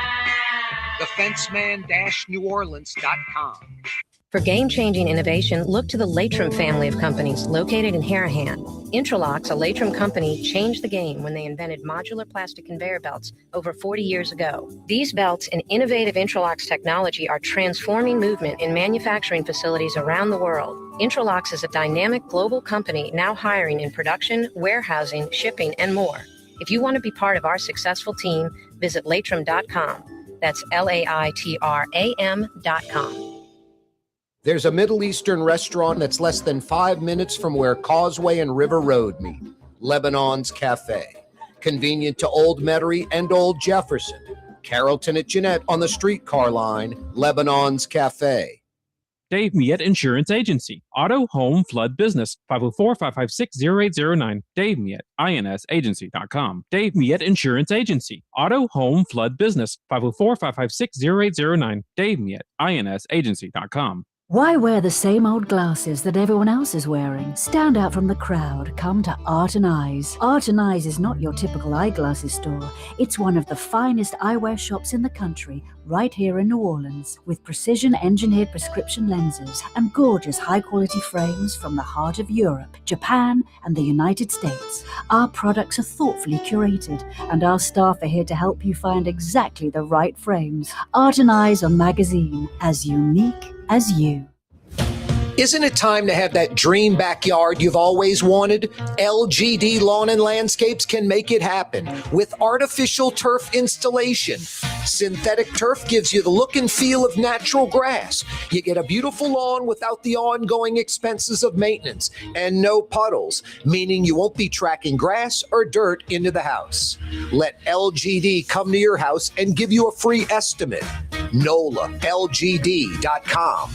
TheFenceman-NewOrleans.com. For game-changing innovation, look to the Latrim family of companies located in Harahan. Intralocks, a Latrim company, changed the game when they invented modular plastic conveyor belts over 40 years ago. These belts and innovative Intralocks technology are transforming movement in manufacturing facilities around the world. Intralocks is a dynamic global company now hiring in production, warehousing, shipping, and more. If you want to be part of our successful team, visit Latrim.com. That's LAITRAM.com. There's a Middle Eastern restaurant that's less than 5 minutes from where Causeway and River Road meet, Lebanon's Cafe. Convenient to Old Metairie and Old Jefferson. Carrollton at Jeanette on the streetcar line, Lebanon's Cafe. Dave Miette Insurance Agency. Auto, home, flood, business. 504-556-0809. Dave Miette, INSagency.com. Dave Miette Insurance Agency. Auto, home, flood, business. 504-556-0809. Dave Miette, INSagency.com. Why wear the same old glasses that everyone else is wearing? Stand out from the crowd. Come to Art and Eyes. Art and Eyes is not your typical eyeglasses store. It's one of the finest eyewear shops in the country, right here in New Orleans, with precision-engineered prescription lenses and gorgeous high-quality frames from the heart of Europe, Japan, and the United States. Our products are thoughtfully curated, and our staff are here to help you find exactly the right frames. Art and Eyes on magazine, as unique as you. Isn't it time to have that dream backyard you've always wanted? LGD Lawn and Landscapes can make it happen with artificial turf installation. Synthetic turf gives you the look and feel of natural grass. You get a beautiful lawn without the ongoing expenses of maintenance and no puddles, meaning you won't be tracking grass or dirt into the house. Let LGD come to your house and give you a free estimate. NOLALGD.com.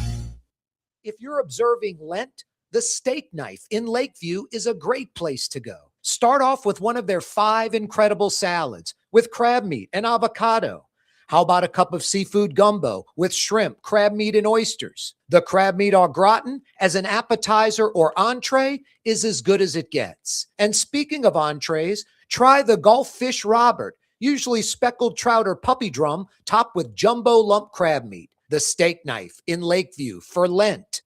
If you're observing Lent, the steak knife in Lakeview is a great place to go. Start off with one of their 5 incredible salads with crab meat and avocado. How about a cup of seafood gumbo with shrimp, crab meat, and oysters? The crab meat au gratin as an appetizer or entree is as good as it gets. And speaking of entrees, try the Gulf Fish Robert, usually speckled trout or puppy drum, topped with jumbo lump crab meat. The steak knife in Lakeview for Lent.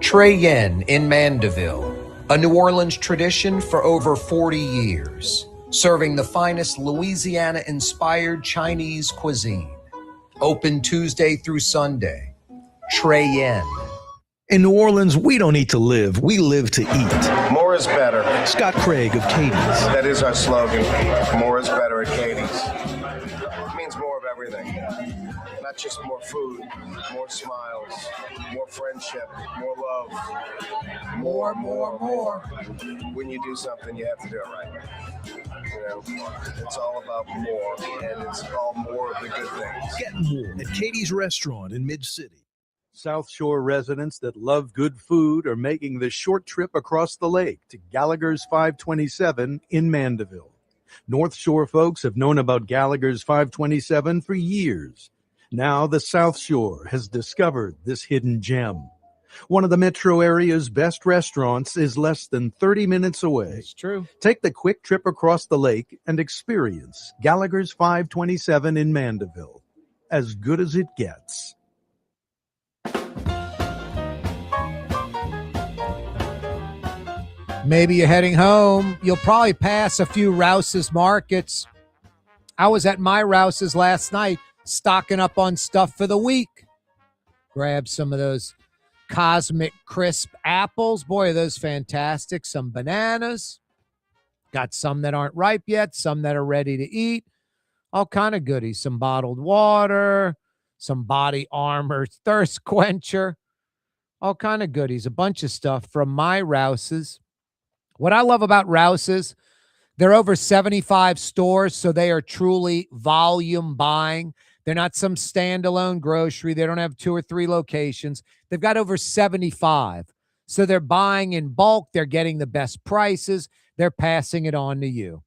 Trey Yen in Mandeville, a New Orleans tradition for over 40 years, serving the finest Louisiana-inspired Chinese cuisine. Open Tuesday through Sunday. Trey Yen. In New Orleans, we don't eat to live, we live to eat. More is better. Scott Craig of Katie's. That is our slogan. More is better at Katie's. It means more of everything. Not just more food, more smiles, more friendship, more love. More. When you do something, you have to do it right. You know, it's all about more, and it's all more of the good things. Get more at Katie's Restaurant in Mid-City. South Shore residents that love good food are making the short trip across the lake to Gallagher's 527 in Mandeville. North Shore folks have known about Gallagher's 527 for years. Now the South Shore has discovered this hidden gem. One of the metro area's best restaurants is less than 30 minutes away. It's true. Take the quick trip across the lake and experience Gallagher's 527 in Mandeville. As good as it gets. Maybe you're heading home. You'll probably pass a few Rouse's markets. I was at my Rouse's last night, stocking up on stuff for the week. Grab some of those Cosmic Crisp apples. Boy, are those fantastic. Some bananas. Got some that aren't ripe yet, some that are ready to eat. All kind of goodies. Some bottled water, some Body Armor thirst quencher. All kind of goodies. A bunch of stuff from my Rouse's. What I love about Rouse's, they're over 75 stores, so they are truly volume buying. They're not some standalone grocery. They don't have 2 or 3 locations. They've got over 75. So they're buying in bulk. They're getting the best prices. They're passing it on to you.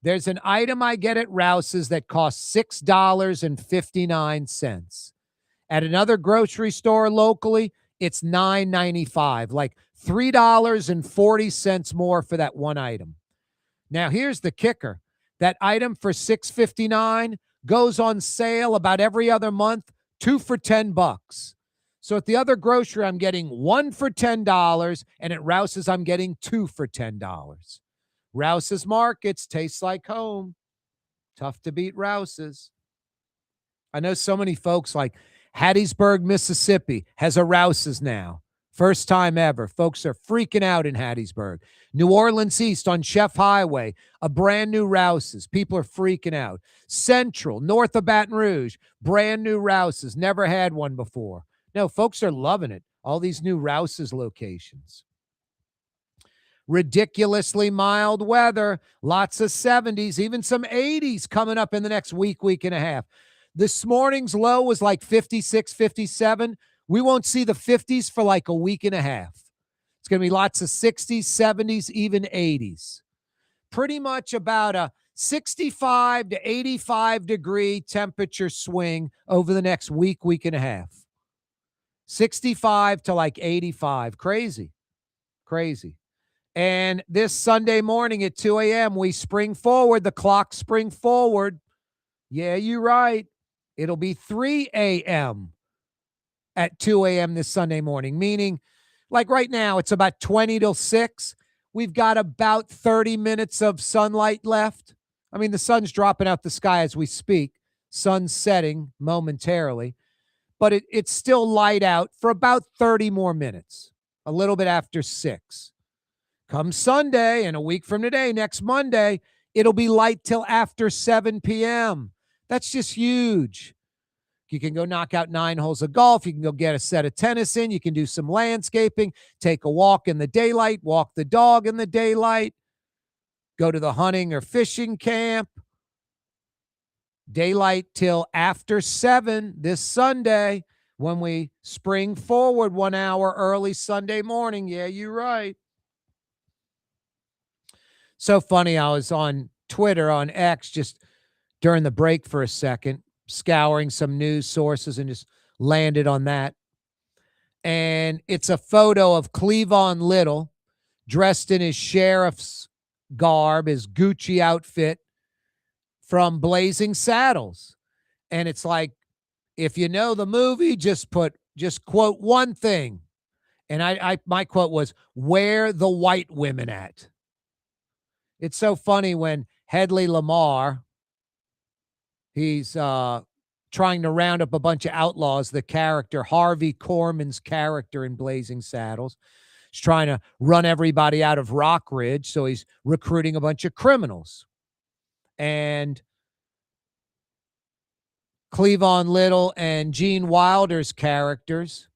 There's an item I get at Rouse's that costs $6.59. At another grocery store locally, it's $9.95, like $3.40 more for that one item. Now, here's the kicker. That item for $6.59 goes on sale about every other month, 2 for $10. So at the other grocery, I'm getting 1 for $10, and at Rouse's, I'm getting 2 for $10. Rouse's Markets tastes like home. Tough to beat Rouse's. I know so many folks like Hattiesburg, Mississippi has a Rouse's now. First time ever. Folks are freaking out in Hattiesburg. New Orleans East on Chef Highway, a brand new Rouse's. People are freaking out. Central, north of Baton Rouge, brand new Rouse's. Never had one before. No, folks are loving it. All these new Rouse's locations. Ridiculously mild weather, lots of 70s, even some 80s coming up in the next week and a half. This morning's low was like 56, 57. We won't see the 50s for like a week and a half. It's going to be lots of 60s, 70s, even 80s. Pretty much about a 65 to 85 degree temperature swing over the next week and a half. 65 to like 85. Crazy. And this Sunday morning at 2 a.m., we spring forward. The clock spring forward. Yeah, you're right. It'll be 3 a.m. at 2 a.m. this Sunday morning, meaning like right now, it's about 20 till 6. We've got about 30 minutes of sunlight left. I mean, the sun's dropping out the sky as we speak. Sun's setting momentarily, but it's still light out for about 30 more minutes, a little bit after 6. Come Sunday and a week from today, next Monday, it'll be light till after 7 p.m. That's just huge. You can go knock out 9 holes of golf. You can go get a set of tennis in. You can do some landscaping, take a walk in the daylight, walk the dog in the daylight, go to the hunting or fishing camp. Daylight till after 7 this Sunday when we spring forward 1 hour early Sunday morning. Yeah, you're right. So funny. I was on Twitter, on X, just during the break for a second, scouring some news sources and just landed on that. And it's a photo of Cleavon Little dressed in his sheriff's garb, his Gucci outfit from Blazing Saddles. And it's like, if you know the movie, just quote one thing. And my quote was, "Where the white women at?" It's so funny when Hedley Lamar, he's trying to round up a bunch of outlaws. The character, Harvey Korman's character in Blazing Saddles, is trying to run everybody out of Rock Ridge. So he's recruiting a bunch of criminals. And Cleavon Little and Gene Wilder's characters,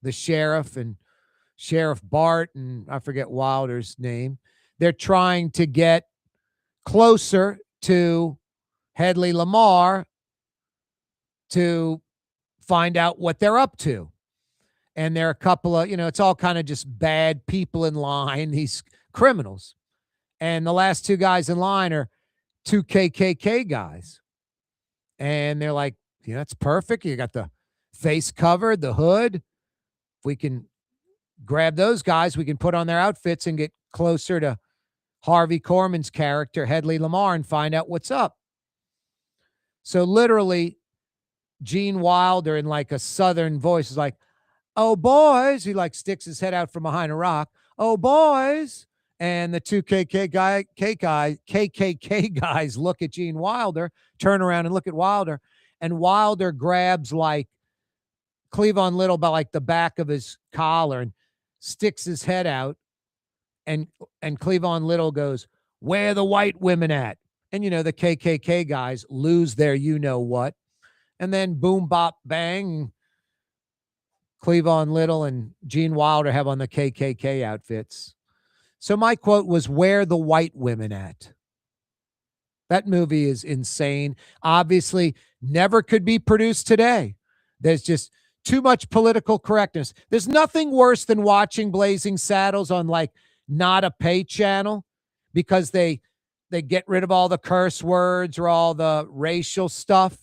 the sheriff and Sheriff Bart, and I forget Wilder's name, they're trying to get closer to Hedley Lamar to find out what they're up to. And there are a couple of, it's all kind of just bad people in line, these criminals. And the last 2 guys in line are 2 KKK guys. And they're like, that's perfect. You got the face covered, the hood. If we can grab those guys, we can put on their outfits and get closer to Harvey Korman's character, Hedley Lamar, and find out what's up. So literally, Gene Wilder in like a southern voice is like, "Oh, boys." He like sticks his head out from behind a rock. "Oh, boys." And the 2 KKK guys look at Gene Wilder, turn around and look at Wilder. And Wilder grabs like Cleavon Little by like the back of his collar and sticks his head out. And Cleavon Little goes, "Where the white women at?" And, the KKK guys lose their you-know-what. And then boom, bop, bang, Cleavon Little and Gene Wilder have on the KKK outfits. So my quote was, "Where the white women at?" That movie is insane. Obviously, never could be produced today. There's just too much political correctness. There's nothing worse than watching Blazing Saddles on like Not a Pay channel because they get rid of all the curse words or all the racial stuff.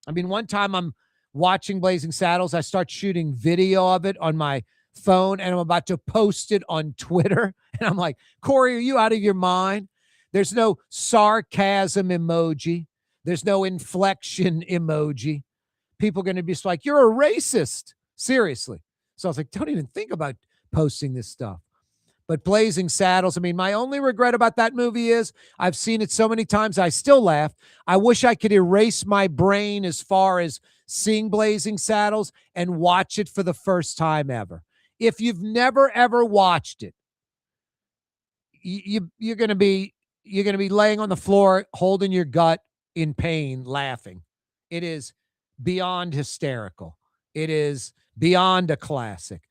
I mean, one time I'm watching Blazing Saddles, I start shooting video of it on my phone and I'm about to post it on Twitter. And I'm like, "Corey, are you out of your mind?" There's no sarcasm emoji. There's no inflection emoji. People are going to be like, "You're a racist." Seriously. So I was like, don't even think about posting this stuff. But Blazing Saddles, I mean, my only regret about that movie is I've seen it so many times, I still laugh. I wish I could erase my brain as far as seeing Blazing Saddles and watch it for the first time ever. If you've never, ever watched it, you're going to be laying on the floor, holding your gut in pain, laughing. It is beyond hysterical. It is beyond a classic.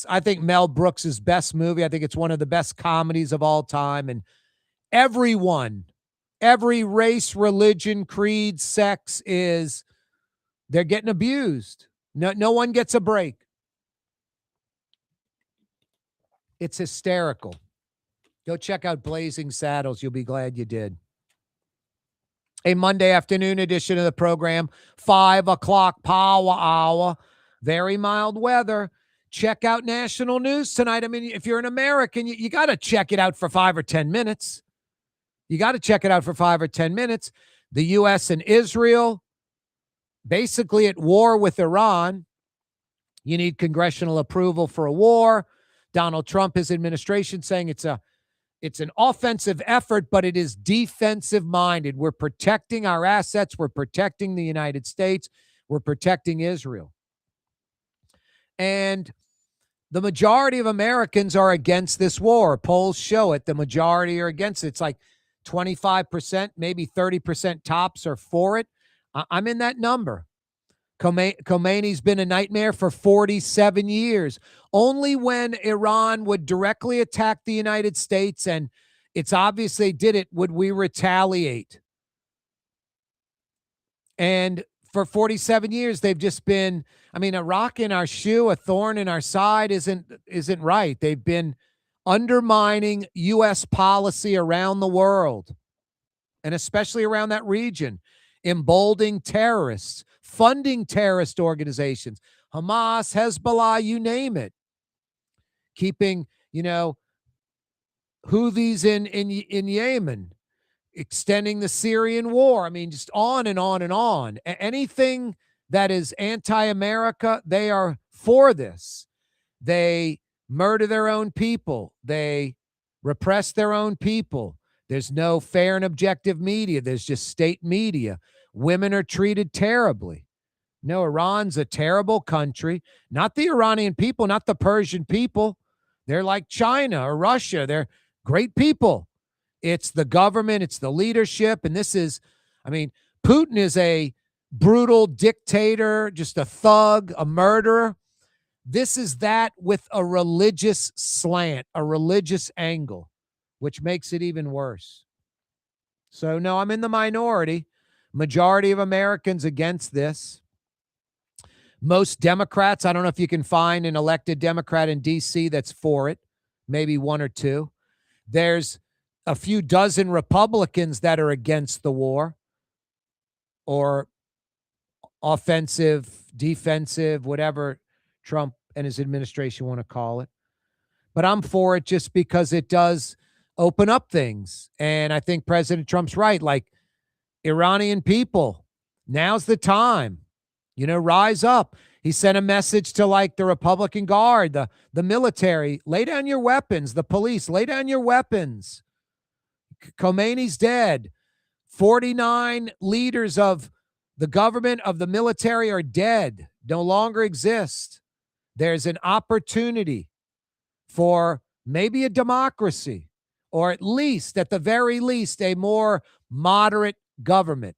I think Mel Brooks' best movie. I think it's one of the best comedies of all time. And everyone, every race, religion, creed, sex they're getting abused. No one gets a break. It's hysterical. Go check out Blazing Saddles. You'll be glad you did. A Monday afternoon edition of the program, 5 o'clock power hour. Very mild weather. Check out national news tonight. I mean, if you're an American, you got to check it out for 5 or 10 minutes. You got to check it out for 5 or 10 minutes. The U.S. and Israel basically at war with Iran. You need congressional approval for a war. Donald Trump, his administration, saying it's an offensive effort, but it is defensive-minded. We're protecting our assets. We're protecting the United States. We're protecting Israel. And the majority of Americans are against this war. Polls show it. The majority are against it. It's like 25%, maybe 30% tops are for it. I'm in that number. Khomeini's been a nightmare for 47 years. Only when Iran would directly attack the United States, and it's obvious they did it, would we retaliate. And for 47 years, they've just been, I mean, a rock in our shoe, a thorn in our side isn't right. They've been undermining U.S. policy around the world, and especially around that region, emboldening terrorists, funding terrorist organizations, Hamas, Hezbollah, you name it. Keeping, Houthis in Yemen, extending the Syrian war. I mean, just on and on and on. Anything that is anti-America, they are for this. They murder their own people. They repress their own people. There's no fair and objective media. There's just state media. Women are treated terribly. No, Iran's a terrible country. Not the Iranian people, not the Persian people. They're like China or Russia. They're great people. It's the government. It's the leadership. And this is, Putin is a brutal dictator, just a thug, a murderer. This is that with a religious slant, a religious angle, which makes it even worse. So, no, I'm in the minority. Majority of Americans against this. Most Democrats, I don't know if you can find an elected Democrat in D.C. that's for it, maybe one or two. There's a few dozen Republicans that are against the war, or offensive, defensive, whatever Trump and his administration want to call it. But I'm for it just because it does open up things. And I think President Trump's right. Like, Iranian people, now's the time. Rise up. He sent a message to the Republican Guard, the military, lay down your weapons, the police, lay down your weapons. Khomeini's dead. 49 leaders of the government, of the military are dead, no longer exist. There's an opportunity for maybe a democracy, or at the very least, a more moderate government,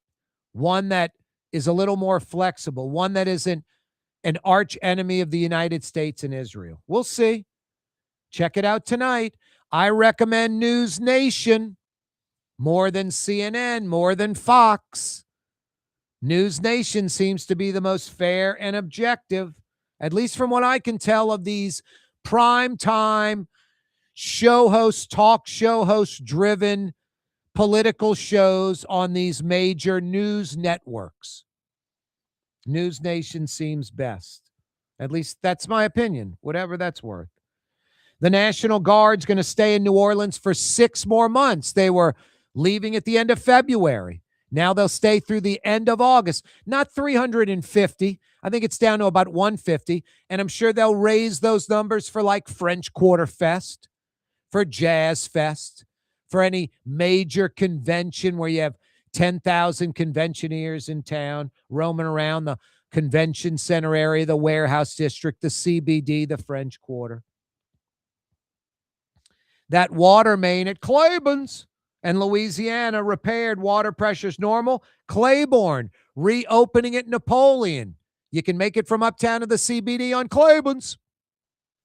one that is a little more flexible, one that isn't an arch enemy of the United States and Israel. We'll see. Check it out tonight. I recommend News Nation more than CNN, more than Fox. News Nation seems to be the most fair and objective, at least from what I can tell of these prime time talk show host driven political shows on these major news networks. News Nation seems best. At least that's my opinion, whatever that's worth. The National Guard's going to stay in New Orleans for 6 more months. They were leaving at the end of February. Now they'll stay through the end of August. Not 350. I think it's down to about 150. And I'm sure they'll raise those numbers for French Quarter Fest, for Jazz Fest, for any major convention where you have 10,000 conventioneers in town roaming around the convention center area, the warehouse district, the CBD, the French Quarter. That water main at Claiborne's and Louisiana repaired, water pressure's normal. Claiborne reopening at Napoleon. You can make it from uptown to the CBD on Claiborne's.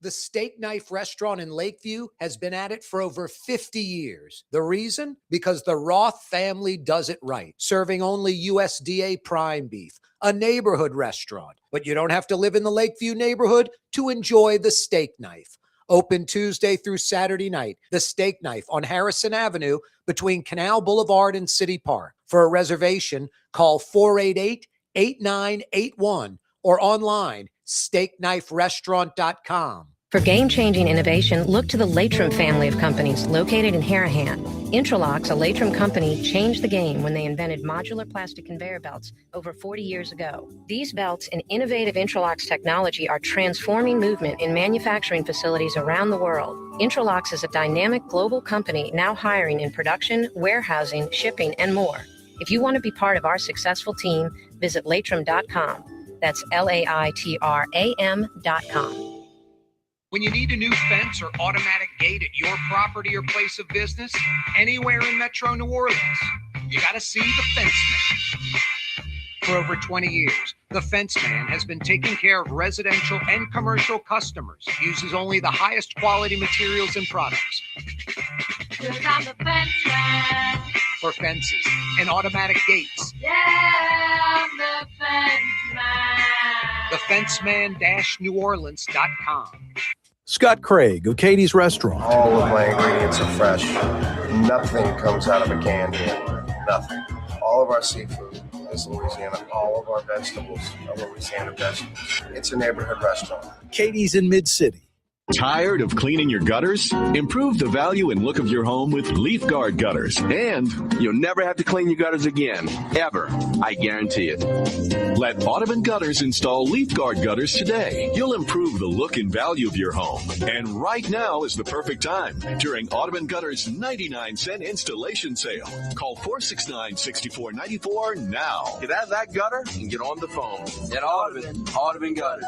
The Steak Knife restaurant in Lakeview has been at it for over 50 years. The reason? Because the Roth family does it right, serving only USDA prime beef, a neighborhood restaurant. But you don't have to live in the Lakeview neighborhood to enjoy the Steak Knife. Open Tuesday through Saturday night, the Steak Knife on Harrison Avenue between Canal Boulevard and City Park. For a reservation, call 488-8981 or online, steakkniferestaurant.com. For game-changing innovation, look to the Latrim family of companies located in Harahan. Intralocks, a Latrim company, changed the game when they invented modular plastic conveyor belts over 40 years ago. These belts and innovative Intralocks technology are transforming movement in manufacturing facilities around the world. Intralocks is a dynamic global company now hiring in production, warehousing, shipping, and more. If you want to be part of our successful team, visit latrim.com. That's LAITRAM.com. When you need a new fence or automatic gate at your property or place of business, anywhere in Metro New Orleans, you got to see the Fence Man. For over 20 years, the Fence Man has been taking care of residential and commercial customers, uses only the highest quality materials and products. Cause I'm the Fence Man. For fences and automatic gates. Yeah, I'm the Fence Man. TheFenceman-NewOrleans.com. Scott Craig of Katie's Restaurant. All of my ingredients are fresh. Nothing comes out of a can here. Nothing. All of our seafood is Louisiana. All of our vegetables are Louisiana vegetables. It's a neighborhood restaurant. Katie's in Mid-City. Tired of cleaning your gutters? Improve the value and look of your home with Leaf Guard gutters. And you'll never have to clean your gutters again. Ever. I guarantee it. Let Audubon Gutters install Leaf Guard gutters today. You'll improve the look and value of your home. And right now is the perfect time during Audubon Gutters' 99-cent installation sale. Call 469-6494 now. Get out of that gutter and get on the phone. At Audubon Gutters.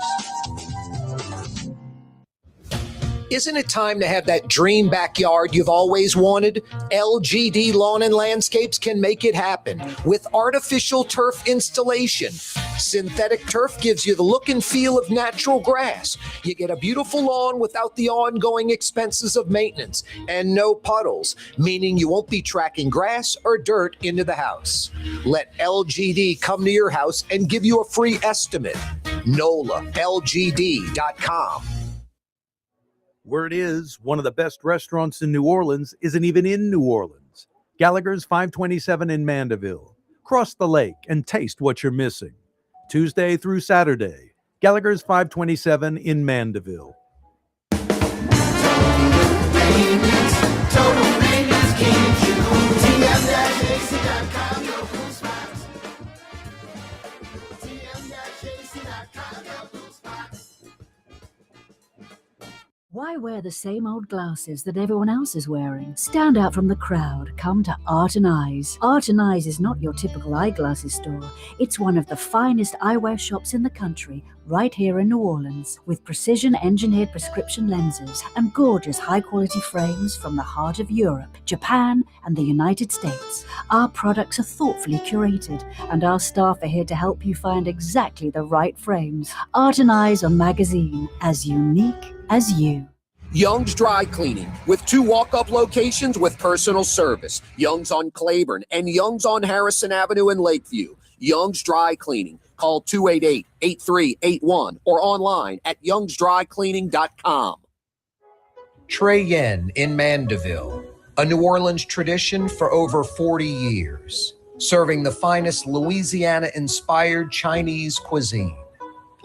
Isn't it time to have that dream backyard you've always wanted? LGD Lawn and Landscapes can make it happen with artificial turf installation. Synthetic turf gives you the look and feel of natural grass. You get a beautiful lawn without the ongoing expenses of maintenance and no puddles, meaning you won't be tracking grass or dirt into the house. Let LGD come to your house and give you a free estimate. NOLALGD.com. Word is, one of the best restaurants in New Orleans isn't even in New Orleans. Gallagher's 527 in Mandeville. Cross the lake and taste what you're missing. Tuesday through Saturday. Gallagher's 527 in Mandeville. Why wear the same old glasses that everyone else is wearing? Stand out from the crowd. Come to Art and Eyes. Art and Eyes is not your typical eyeglasses store. It's one of the finest eyewear shops in the country, right here in New Orleans, with precision-engineered prescription lenses and gorgeous high-quality frames from the heart of Europe, Japan, and the United States. Our products are thoughtfully curated, and our staff are here to help you find exactly the right frames. Art and Eyes on Magazine, as unique as you. Young's Dry Cleaning, with 2 walk-up locations with personal service. Young's on Claiborne and Young's on Harrison Avenue in Lakeview. Young's Dry Cleaning. Call 288-8381 or online at youngsdrycleaning.com. Trey Yen in Mandeville, a New Orleans tradition for over 40 years, serving the finest Louisiana-inspired Chinese cuisine.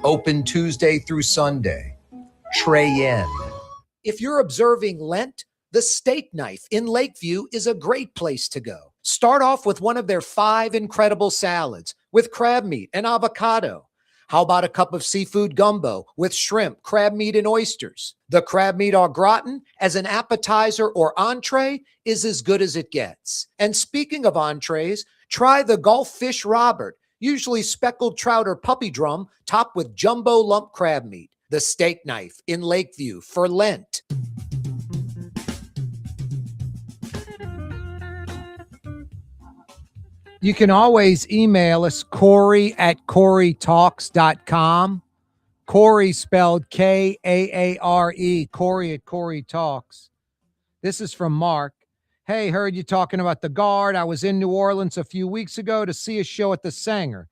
Open Tuesday through Sunday. Trey Yen. If you're observing Lent, the Steak Knife in Lakeview is a great place to go. Start off with one of their 5 incredible salads with crab meat and avocado. How about a cup of seafood gumbo with shrimp, crab meat, and oysters? The crab meat au gratin as an appetizer or entree is as good as it gets. And speaking of entrees, try the Gulf Fish Robert, usually speckled trout or puppy drum, topped with jumbo lump crab meat. The Steak Knife in Lakeview for Lent. You can always email us, Corey@CoreyTalks.com. Corey spelled Kaare. Corey at Corey Talks. This is from Mark. Hey, heard you talking about the Guard. I was in New Orleans a few weeks ago to see a show at the Sanger.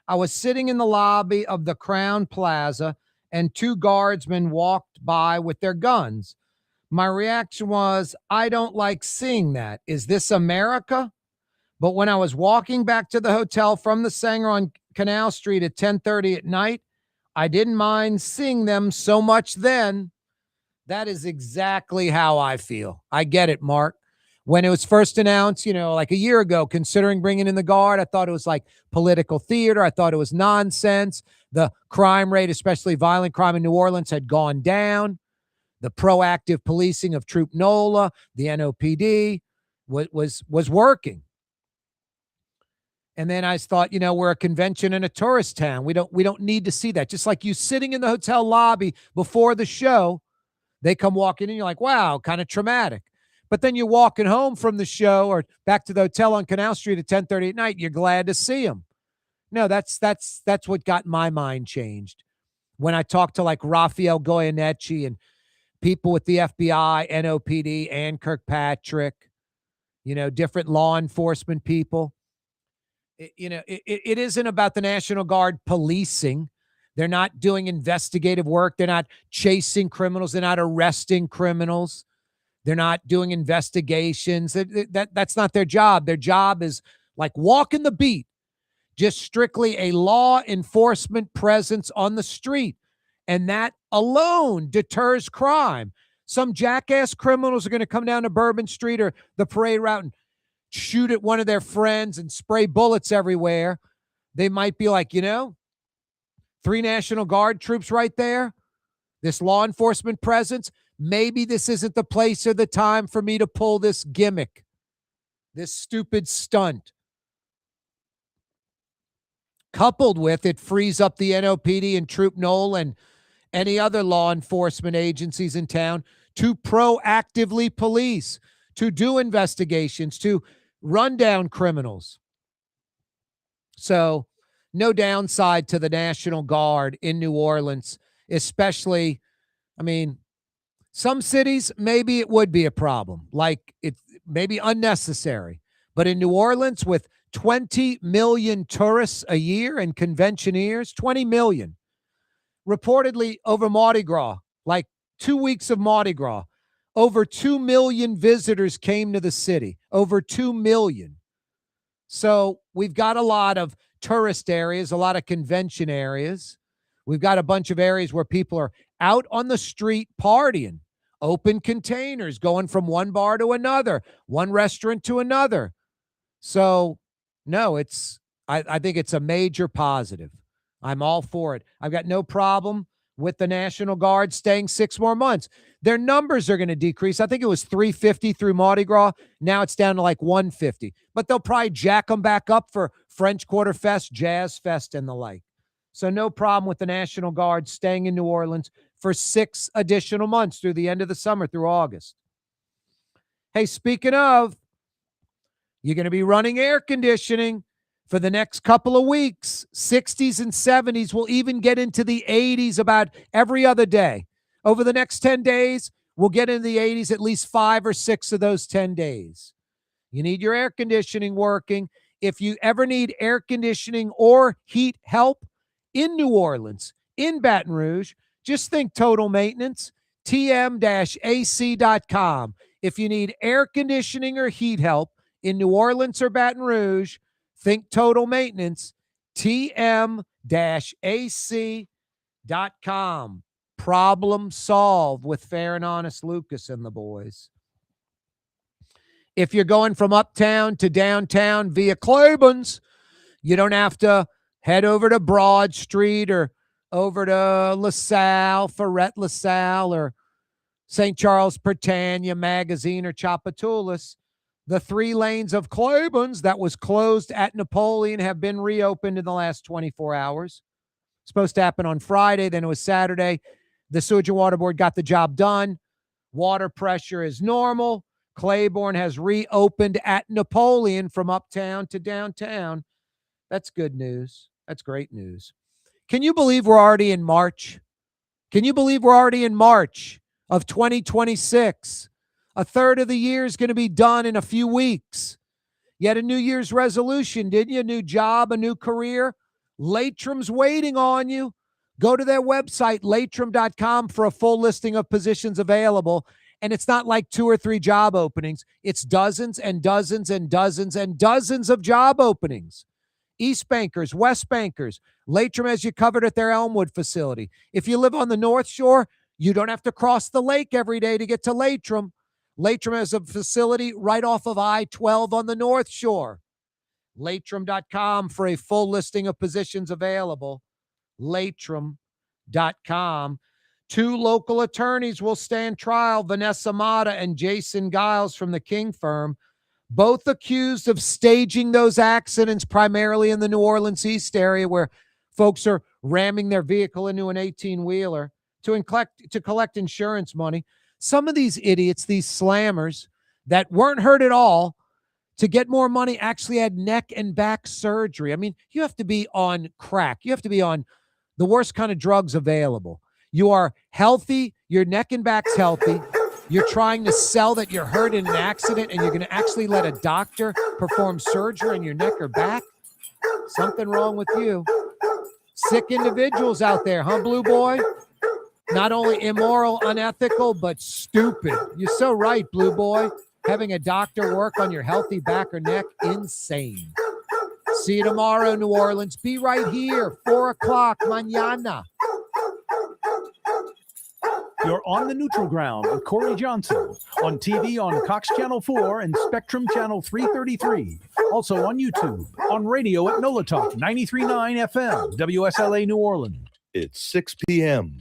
I was sitting in the lobby of the Crown Plaza and two guardsmen walked by with their guns. My reaction was, I don't like seeing that. Is this America? But when I was walking back to the hotel from the Sanger on Canal Street at 10:30 at night, I didn't mind seeing them so much then. That is exactly how I feel. I get it, Mark. When it was first announced, like a year ago, considering bringing in the Guard, I thought it was like political theater. I thought it was nonsense. The crime rate, especially violent crime in New Orleans, had gone down. The proactive policing of Troop NOLA, the NOPD, was working. And then I thought, we're a convention and a tourist town. We don't need to see that. Just like you sitting in the hotel lobby before the show, they come walking in, you're like, wow, kind of traumatic. But then you're walking home from the show or back to the hotel on Canal Street at 10:30 at night, you're glad to see them. No, that's what got my mind changed. When I talked to like Raphael Goyeneche and people with the FBI, NOPD, Ann Kirkpatrick, different law enforcement people. It isn't about the National Guard policing. They're not doing investigative work. They're not chasing criminals. They're not arresting criminals. They're not doing investigations. That's not their job. Their job is like walking the beat, just strictly a law enforcement presence on the street. And that alone deters crime. Some jackass criminals are going to come down to Bourbon Street or the parade route and shoot at one of their friends and spray bullets everywhere. They might be like, 3 National Guard troops right there, this law enforcement presence. Maybe this isn't the place or the time for me to pull this gimmick, this stupid stunt. Coupled with it frees up the NOPD and Troop NOLA and any other law enforcement agencies in town to proactively police, to do investigations, to run down criminals. So no downside to the National Guard in New Orleans, especially, some cities, maybe it would be a problem, like it may be unnecessary. But in New Orleans, with 20 million tourists a year and conventioneers, 20 million. Reportedly over Mardi Gras, like 2 weeks of Mardi Gras, over 2 million visitors came to the city, over 2 million. So we've got a lot of tourist areas, a lot of convention areas. We've got a bunch of areas where people are out on the street partying, open containers, going from one bar to another, one restaurant to another. So, no, I think it's a major positive. I'm all for it. I've got no problem with the National Guard staying 6 more months. Their numbers are going to decrease. I think it was 350 through Mardi Gras. Now it's down to like 150. But they'll probably jack them back up for French Quarter Fest, Jazz Fest, and the like. So no problem with the National Guard staying in New Orleans for 6 additional months through the end of the summer, through August. Hey, speaking of, you're going to be running air conditioning for the next couple of weeks. 60s and 70s will even get into the 80s about every other day. Over the next 10 days, we'll get into the 80s at least 5 or 6 of those 10 days. You need your air conditioning working. If you ever need air conditioning or heat help in New Orleans, in Baton Rouge, just think Total Maintenance, tm-ac.com. If you need air conditioning or heat help in New Orleans or Baton Rouge, think Total Maintenance, tm-ac.com. Problem solved with Fair and Honest Lucas and the boys. If you're going from uptown to downtown via Claiborne's, you don't have to head over to Broad Street or over to LaSalle, Ferret LaSalle, or St. Charles, Britannia, Magazine, or Tchoupitoulas. The 3 lanes of Claiborne's that was closed at Napoleon have been reopened in the last 24 hours. Supposed to happen on Friday, then it was Saturday. The Sewage and Water Board got the job done. Water pressure is normal. Claiborne has reopened at Napoleon from uptown to downtown. That's good news. That's great news. Can you believe we're already in March? Can you believe we're already in March of 2026? A third of the year is going to be done in a few weeks. You had a New Year's resolution, didn't you? A new job, a new career. Latrum's waiting on you. Go to their website, latrum.com, for a full listing of positions available. And it's not like 2 or 3 job openings. It's dozens and dozens and dozens and dozens of job openings. East Bankers, West Bankers. Latrum has you covered at their Elmwood facility. If you live on the North Shore, you don't have to cross the lake every day to get to Latrum. Latrum has a facility right off of I-12 on the North Shore. Latrum.com for a full listing of positions available. Latrum.com. 2 local attorneys will stand trial, Vanessa Mata and Jason Giles from the King firm, both accused of staging those accidents primarily in the New Orleans East area where folks are ramming their vehicle into an 18-wheeler to collect insurance money. Some of these idiots, these slammers that weren't hurt at all, to get more money actually had neck and back surgery. I mean, you have to be on crack. You have to be on the worst kind of drugs available. You are healthy. Your neck and back's healthy. You're trying to sell that you're hurt in an accident and you're going to actually let a doctor perform surgery on your neck or back? Something wrong with you. Sick individuals out there, huh, Blue Boy? Not only immoral, unethical, but stupid. You're so right, Blue Boy. Having a doctor work on your healthy back or neck, insane. See you tomorrow, New Orleans. Be right here, 4 o'clock mañana. You're on the neutral ground with Corey Johnson on TV on Cox Channel 4 and Spectrum Channel 333. Also on YouTube, on radio at NOLA Talk 93.9 FM, WSLA New Orleans. It's 6 p.m.